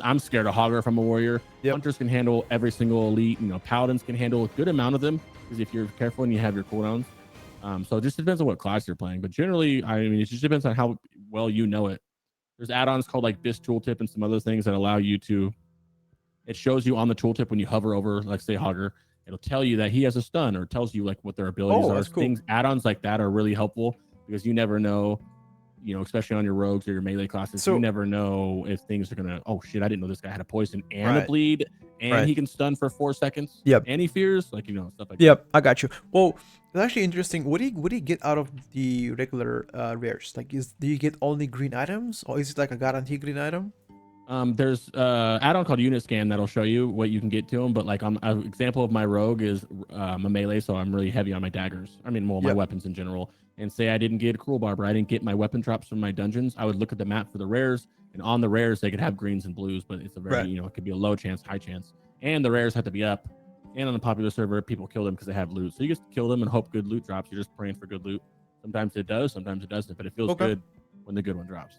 I'm scared of Hogger from a warrior. Hunters can handle every single elite. Paladins can handle a good amount of them because if you're careful and you have your cooldowns. So it just depends on what class you're playing. But generally, I mean, it just depends on how well you know it. There's add-ons called like this tooltip and some other things that allow you to. It shows you on the tooltip when you hover over, like say Hogger. It'll tell you that he has a stun, or tells you like what their abilities are. Cool. Things, add-ons like that are really helpful because you never know, especially on your rogues or your melee classes, you never know if things are gonna. Oh shit! I didn't know this guy had a poison and a bleed, and he can stun for 4 seconds. And he fears, stuff like that. I got you. Well, it's actually interesting. What do you get out of the regular rares? Like, do you get only green items, or is it like a guaranteed green item? There's add-on called Unit Scan that'll show you what you can get to them. But like, an example of my rogue is a melee, so I'm really heavy on my daggers. I mean, my weapons in general. And say I didn't get a Cruel Barber, I didn't get my weapon drops from my dungeons. I would look at the map for the rares, and on the rares they could have greens and blues, but it's a very it could be a low chance, high chance, and the rares have to be up. And on the popular server, people kill them because they have loot. So you just kill them and hope good loot drops. You're just praying for good loot. Sometimes it does, sometimes it doesn't, but it feels good when the good one drops.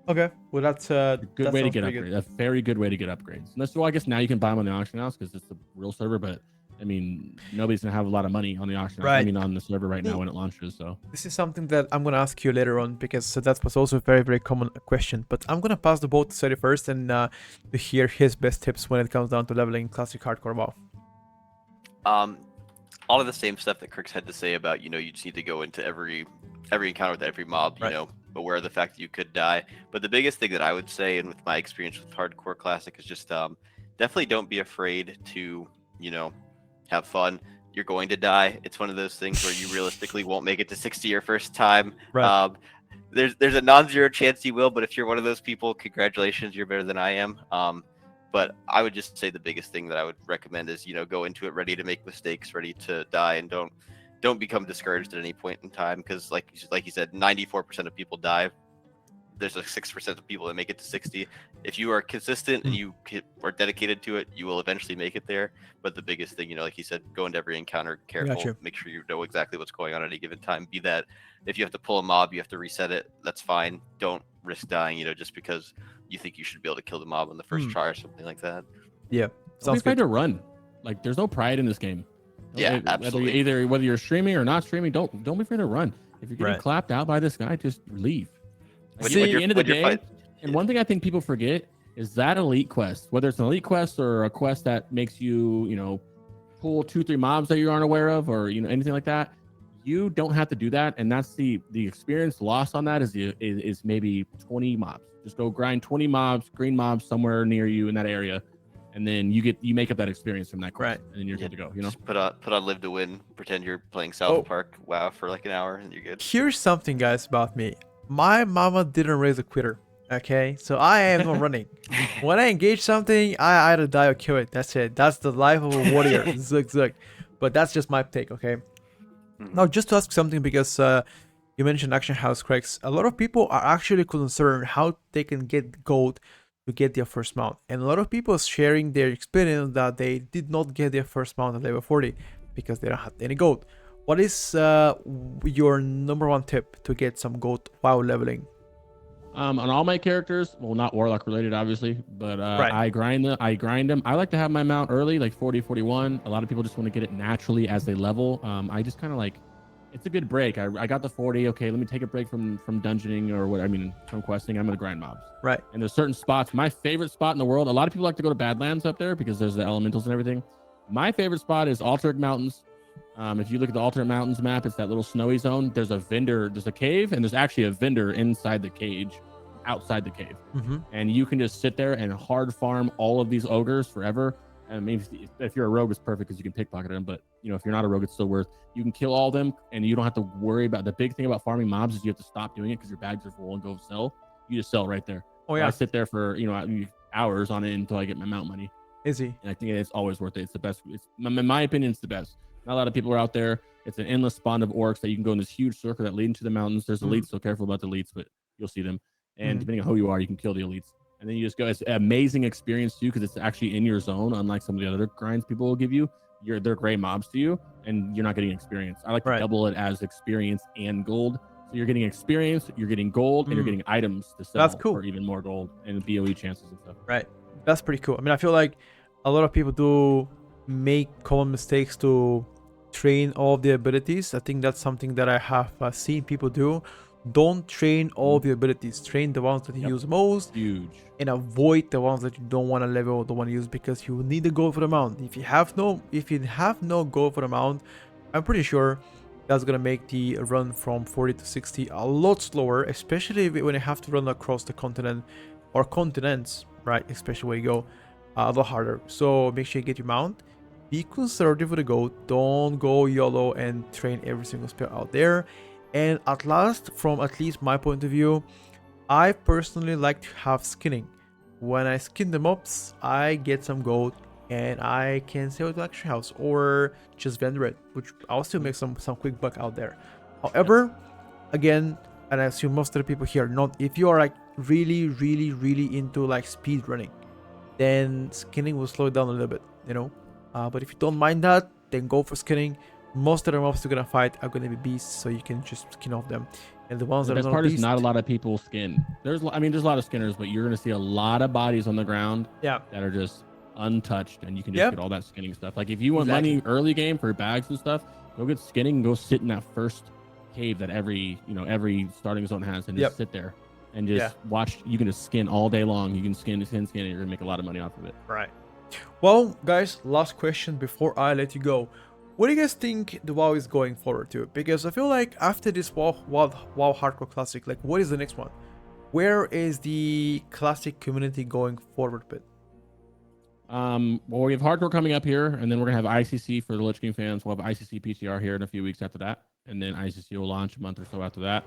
Okay, well that's a good way to get upgrades. A very good way to get upgrades. And well, I guess now you can buy them on the auction house because it's the real server. But I mean, nobody's gonna have a lot of money on the auction house. I mean, on the server right now when it launches. So this is something that I'm gonna ask you later on because that was also a very, very common question. But I'm gonna pass the ball to Seti first and to hear his best tips when it comes down to leveling classic hardcore WoW. All of the same stuff that Kirk's had to say about you just need to go into every encounter with every mob, aware of the fact that you could die. But the biggest thing that I would say, and with my experience with hardcore classic, is just definitely don't be afraid to have fun. You're going to die. It's one of those things where you realistically won't make it to 60 your first time. There's a non-zero chance you will, but if you're one of those people, congratulations, you're better than I am. But I would just say the biggest thing that I would recommend is go into it ready to make mistakes, ready to die, and don't become discouraged at any point in time, because like you said, 94% of people die. There's like 6% of people that make it to 60. If you are consistent and you are dedicated to it, you will eventually make it there. But the biggest thing, like you said, go into every encounter careful. Make sure you know exactly what's going on at any given time. Be that if you have to pull a mob, you have to reset it. That's fine. Don't risk dying, just because you think you should be able to kill the mob on the first try or something like that. Yeah, don't be afraid to run. Like, there's no pride in this game. Absolutely. Whether you're streaming or not streaming, don't be afraid to run. If you're getting clapped out by this guy, just leave. At the end of the day, and one thing I think people forget is that elite quest, whether it's an elite quest or a quest that makes you, pull 2-3 mobs that you aren't aware of, or anything like that, you don't have to do that. And that's the experience lost on that is maybe 20 mobs. Just go grind 20 mobs, green mobs somewhere near you in that area, and then you make up that experience from that quest, and then you're good to go. Just put on Live to Win, pretend you're playing South Park WoW for like an hour, and you're good. Here's something, guys, about me. My mama didn't raise a quitter. Okay, so I am not running. When I engage something, I either die or kill it. That's it. That's the life of a warrior. Zug zug. But that's just my take. Okay. Now, just to ask something, because you mentioned Action House Cracks. A lot of people are actually concerned how they can get gold to get their first mount, and a lot of people sharing their experience that they did not get their first mount at level 40 because they don't have any gold. What is your number one tip to get some gold while leveling? On all my characters, well, not warlock related, obviously, but Right. I grind them. I like to have my mount early, like 40, 41. A lot of people just want to get it naturally as they level. I just kind of like, it's a good break. I got the 40. Okay, let me take a break from dungeoning or what. I mean, from questing. I'm gonna grind mobs. Right. And there's certain spots. My favorite spot in the world. A lot of people like to go to Badlands up there because there's the elementals and everything. My favorite spot is Alternate Mountains. If you look at the Alternate Mountains map, it's that little snowy zone. There's a vendor. There's a cave, and there's actually a vendor inside the cage, outside the cave, and you can just sit there and hard farm all of these ogres forever. And maybe if you're a rogue, it's perfect because you can pickpocket them. But if you're not a rogue, it's still worth. You can kill all of them, and you don't have to worry about. The big thing about farming mobs is you have to stop doing it because your bags are full and go sell. You just sell right there. Oh So yeah. I sit there for hours on it until I get my mount money. Easy. And I think it's always worth it. It's the best. In my opinion, it's the best. Not a lot of people are out there. It's an endless spawn of orcs that you can go in this huge circle that lead into the mountains. There's elites, so careful about the elites, but you'll see them. And depending on who you are, you can kill the elites. And then you just go. It's an amazing experience too because it's actually in your zone, unlike some of the other grinds people will give you. They're gray mobs to you, and you're not getting experience. I like to double it as experience and gold. So you're getting experience, you're getting gold, and you're getting items to sell for even more gold and BOE chances and stuff. Right. That's pretty cool. I mean, I feel like a lot of people do make common mistakes to train all of the abilities. I think that's something that I have seen people do. Don't train all the abilities. Train the ones that you use most. Huge. And avoid the ones that you don't want to level, don't want to use, because you need a gold for the mount. If you have no gold for the mount, I'm pretty sure that's gonna make the run from 40 to 60 a lot slower, especially when you have to run across the continent or continents, right? Especially when you go a lot harder. So make sure you get your mount. Be conservative with the gold. Don't go YOLO and train every single spell out there. And at last, from at least my point of view, I personally like to have skinning. When I skin the mobs, I get some gold and I can sell it to Luxury House or just vendor it, which I'll still make some quick buck out there. However, again, and I assume most of the people here not, if you are like really into like speed running, then skinning will slow it down a little bit, but if you don't mind that, then go for skinning. Most of the mobs you're gonna fight are gonna be beasts, so you can just skin off them. And the ones that are not beasts, not a lot of people skin. There's a lot of skinners, but you're gonna see a lot of bodies on the ground that are just untouched, and you can just get all that skinning stuff. Like if you want money early game for bags and stuff, go get skinning and go sit in that first cave that every starting zone has, and just sit there and just watch. You can just skin all day long. You can skin, and you're gonna make a lot of money off of it. Right. Well, guys, last question before I let you go. What do you guys think the WoW is going forward to? Because I feel like after this WoW Hardcore Classic, like what is the next one? Where is the Classic community going forward with? Well, we have Hardcore coming up here, and then we're gonna have ICC for the Lich King fans. We'll have ICC PTR here in a few weeks after that, and then ICC will launch a month or so after that,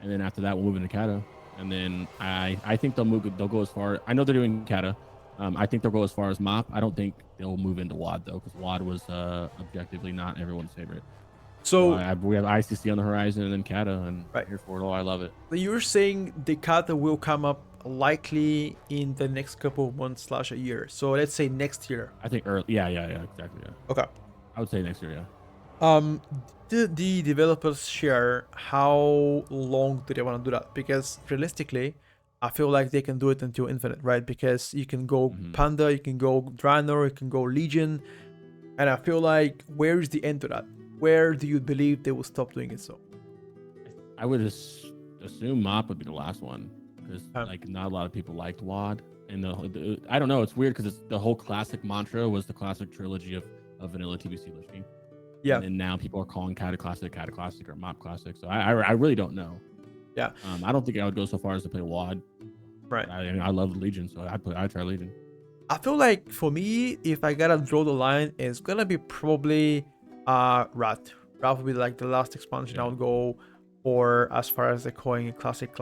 and then after that we'll move into Kata, and then I think they'll go as far. I know they're doing Kata. I think they'll go as far as MOP. I don't think they'll move into WAD though, because WAD was objectively not everyone's favorite. So we have ICC on the horizon, and then Kata, and here for it all. I love it. So you're saying the Kata will come up likely in the next couple of months / a year. So let's say next year. I think early. Yeah, exactly. Yeah. Okay. I would say next year. Yeah. Did the developers share how long do they want to do that? Because realistically, I feel like they can do it until infinite, right? Because you can go Panda, you can go Draenor, you can go Legion. And I feel like, where is the end to that? Where do you believe they will stop doing it so? I would assume MOP would be the last one. Because like not a lot of people liked WAD. And I don't know, it's weird because the whole classic mantra was the classic trilogy of vanilla TBC Lich King. Yeah. And now people are calling Kata Classic, or MOP Classic. So I really don't know. Yeah. I don't think I would go so far as to play WAD. Right. I love Legion, so I'd try Legion. I feel like for me, if I gotta draw the line, it's gonna be probably Rat. Rat would be like the last expansion I would go for as far as the coin classic.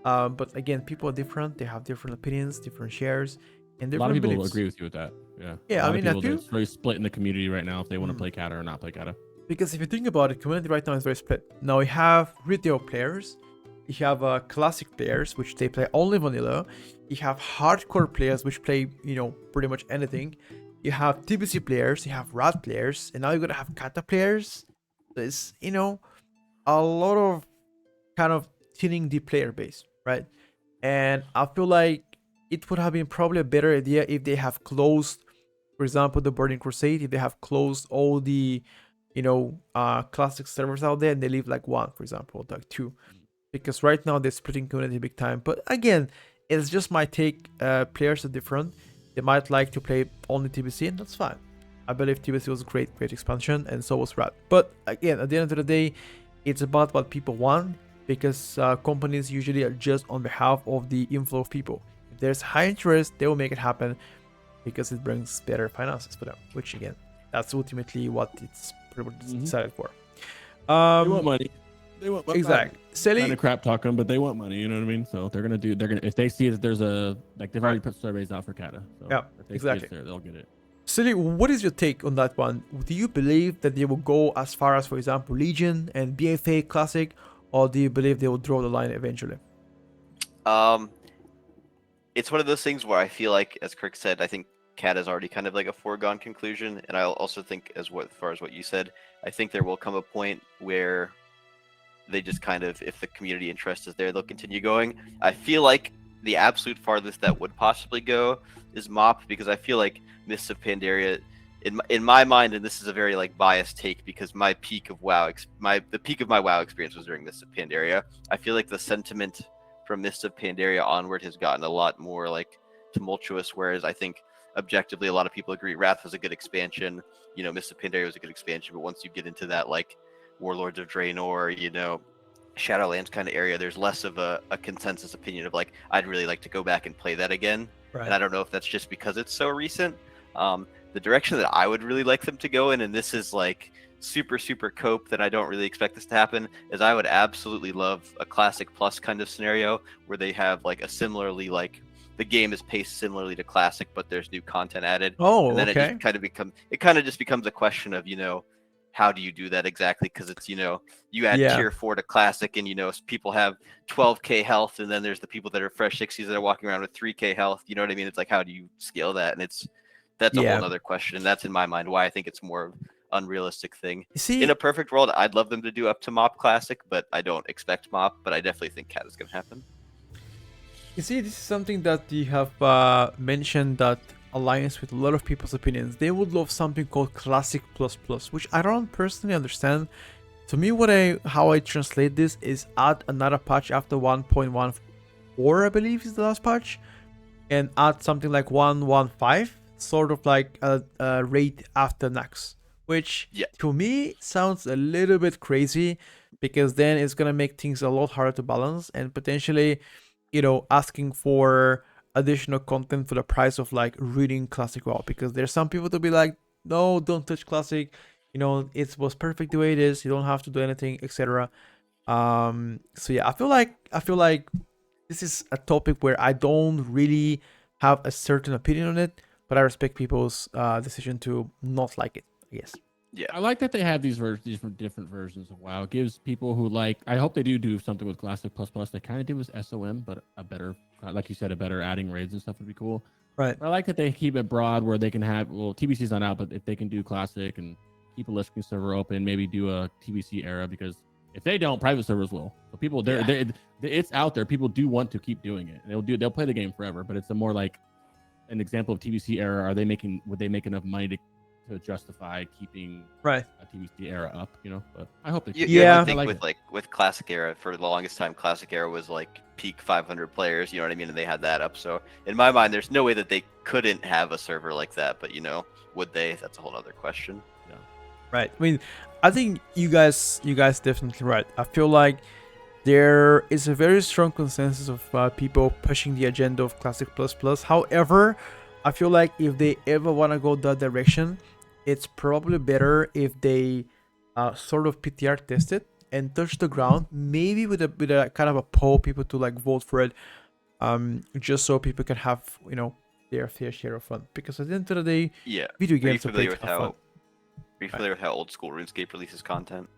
But again, people are different. They have different opinions, different shares, and different a lot of people beliefs. Agree with you with that. Yeah. Yeah, I mean, it's very split in the community right now if they want to play Kata or not play Kata. Because if you think about it, community right now is very split. Now we have retail players, you have classic players, which they play only vanilla. You have hardcore players, which play, pretty much anything. You have TBC players, you have Rat players, and now you're gonna have Kata players. There's, a lot of kind of thinning the player base, right? And I feel like it would have been probably a better idea if they have closed, for example, the Burning Crusade, if they have closed all the, classic servers out there and they leave like one, for example, like two. Because right now they're splitting community big time. But again, it's just my take. Players are different. They might like to play only TBC, and that's fine. I believe TBC was a great expansion, and so was Rat. But again, at the end of the day, it's about what people want, because companies usually adjust on behalf of the inflow of people. If there's high interest, they will make it happen because it brings better finances for them. Which again, that's ultimately what it's pretty much decided for. They want money. They want money. Exactly. Kind of crap talking, but they want money. You know what I mean? So they're gonna if they see that there's a they've already put surveys out for Kata. So yeah, if they exactly. See it's there, they'll get it. Silly, what is your take on that one? Do you believe that they will go as far as, for example, Legion and BFA Classic, or do you believe they will draw the line eventually? It's one of those things where I feel like, as Kirk said, I think Cat is already kind of like a foregone conclusion, and I also think, as far as what you said, I think there will come a point where they just kind of, if the community interest is there, they'll continue going. I feel like the absolute farthest that would possibly go is MOP, because I feel like Mists of Pandaria, in my mind, and this is a very like biased take, because my peak of WoW, the peak of my WoW experience was during Mists of Pandaria. I feel like the sentiment from Mists of Pandaria onward has gotten a lot more like tumultuous, whereas I think objectively a lot of people agree Wrath was a good expansion, Mists of Pandaria was a good expansion, but once you get into that like Warlords of Draenor, Shadowlands kind of area, there's less of a consensus opinion of like, I'd really like to go back and play that again. Right. And I don't know if that's just because it's so recent. The direction that I would really like them to go in, and this is like super cope that I don't really expect this to happen, is I would absolutely love a Classic Plus kind of scenario where they have like a similarly like the game is paced similarly to Classic, but there's new content added. Oh, and then okay. it kind of just becomes a question of how do you do that exactly? Because it's you add tier 4 to Classic, and people have 12k health, and then there's the people that are fresh 60s that are walking around with 3k health. You know what I mean? It's like, how do you scale that? And that's a whole other question. And that's in my mind why I think it's more unrealistic thing. See, in a perfect world, I'd love them to do up to MOP Classic, but I don't expect MOP. But I definitely think Cat is going to happen. You see, this is something that you have mentioned that aligns with a lot of people's opinions. They would love something called Classic Plus Plus, which I don't personally understand. To me, how I translate this is add another patch after 1.14, I believe is the last patch, and add something like 1.15, sort of like a raid after Nax, which to me sounds a little bit crazy, because then it's gonna make things a lot harder to balance, and potentially asking for additional content for the price of like reading Classic WoW, because there's some people to be like, no, don't touch Classic, it was perfect the way it is, you don't have to do anything, etc. So yeah, I feel like this is a topic where I don't really have a certain opinion on it, but I respect people's decision to not like it, I guess. Yeah, I like that they have these different versions of WoW. It gives people who I hope they do something with Classic Plus Plus. They kind of did with SOM, but a better, like you said, a better adding raids and stuff would be cool. Right. But I like that they keep it broad, where they can have, TBC's not out, but if they can do Classic and keep a listing server open, maybe do a TBC era, because if they don't, private servers will. So people, it's out there. People do want to keep doing it. They'll play the game forever. But it's a more like an example of TBC era. Would they make enough money to justify keeping a TBC era up, But I hope they I think with Classic era, for the longest time, Classic era was like peak 500 players, you know what I mean, and they had that up. So in my mind, there's no way that they couldn't have a server like that, but would they? That's a whole other question. Yeah, right. I mean, I think you guys definitely right. I feel like there is a very strong consensus of people pushing the agenda of Classic Plus Plus. However, I feel like if they ever want to go that direction, it's probably better if they sort of PTR test it and touch the ground, maybe with a kind of a poll, people to like vote for it, just so people can have their fair share of fun. Because at the end of the day, video games are played for fun. Are you familiar with how old school RuneScape releases content?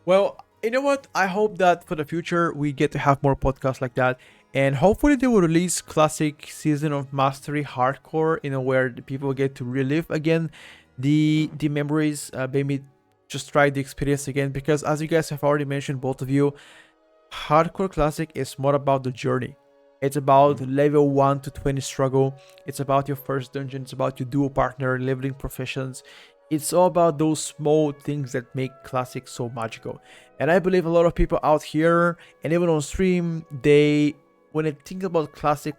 Well, you know what? I hope that for the future we get to have more podcasts like that, and hopefully they will release Classic Season of Mastery Hardcore, where the people get to relive again the memories, maybe just try the experience again, because as you guys have already mentioned, both of you, Hardcore Classic is more about the journey. It's about level 1 to 20 struggle. It's about your first dungeon. It's about your dual partner, leveling professions. It's all about those small things that make Classic so magical. And I believe a lot of people out here and even on stream, when they think about Classic,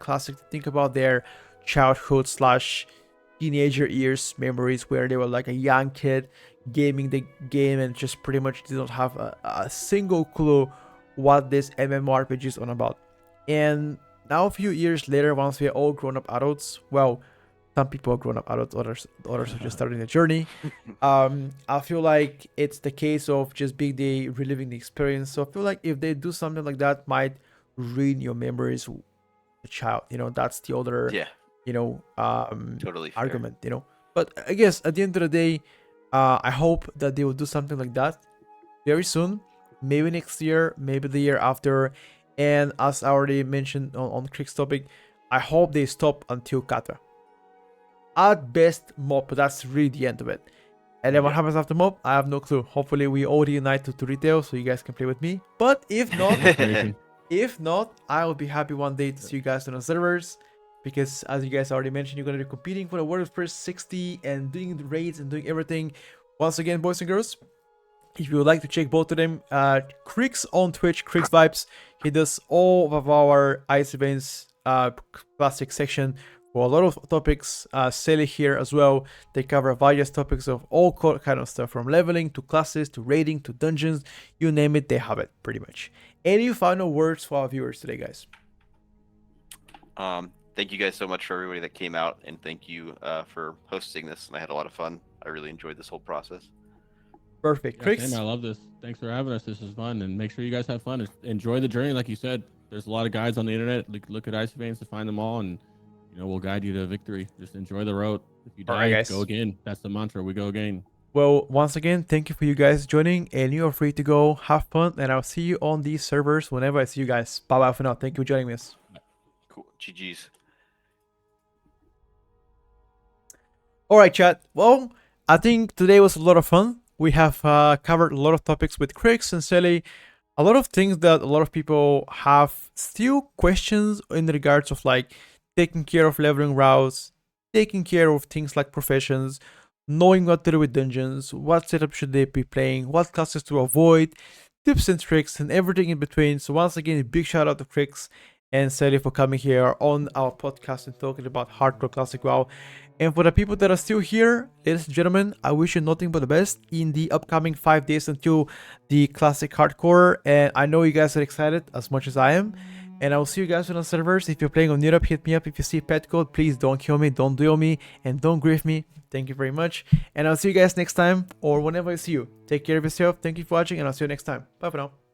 think about their childhood slash teenager years memories where they were like a young kid gaming the game and just pretty much did not have a single clue what this MMORPG is on about. And now a few years later, once we are all grown up adults, well, some people are grown up adults, others are just starting the journey. I feel like it's the case of just reliving the experience. So I feel like if they do something like that, might ruin your memories with the child. That's the other Totally fair. argument. But I guess at the end of the day, I hope that they will do something like that very soon, maybe next year, maybe the year after. And as I already mentioned on Crick's topic, I hope they stop until Kata. At best, mob, but that's really the end of it. And then what happens after mob, I have no clue. Hopefully we all reunite to retail so you guys can play with me. But if not, I will be happy one day to see you guys on the servers. Because as you guys already mentioned, you're going to be competing for the World First 60 and doing the raids and doing everything. Once again, boys and girls, if you would like to check both of them, Crick's on Twitch, Crick's Vibes. He does all of our ice events, classic section for a lot of topics. Sally here as well. They cover various topics of all kind of stuff, from leveling to classes to raiding to dungeons. You name it, they have it pretty much. Any final words for our viewers today, guys? Thank you guys so much for everybody that came out, and thank you for hosting this. And I had a lot of fun. I really enjoyed this whole process. Perfect. Cricks? I love this. Thanks for having us. This is fun, and make sure you guys have fun. Enjoy the journey, like you said. There's a lot of guides on the internet. Look at Ice Veins to find them all, and we'll guide you to victory. Just enjoy the road. If you die, go again. That's the mantra. We go again. Well, once again, thank you for you guys joining, and you are free to go. Have fun, and I'll see you on these servers whenever I see you guys. Bye bye for now. Thank you for joining us. Cool. GG's. All right, chat. Well, I think today was a lot of fun. We have covered a lot of topics with Cricks and Sally. A lot of things that a lot of people have still questions in regards of like taking care of leveling routes, taking care of things like professions, knowing what to do with dungeons, what setup should they be playing, what classes to avoid, tips and tricks, and everything in between. So once again, a big shout out to Cricks and Sally for coming here on our podcast and talking about hardcore classic WoW. And for the people that are still here, ladies and gentlemen, I wish you nothing but the best in the upcoming 5 days until the classic hardcore. And I know you guys are excited as much as I am. And I will see you guys on the servers. If you're playing on Europe, hit me up. If you see pet code, please don't kill me, don't duel me, and don't grief me. Thank you very much. And I'll see you guys next time or whenever I see you. Take care of yourself. Thank you for watching, and I'll see you next time. Bye for now.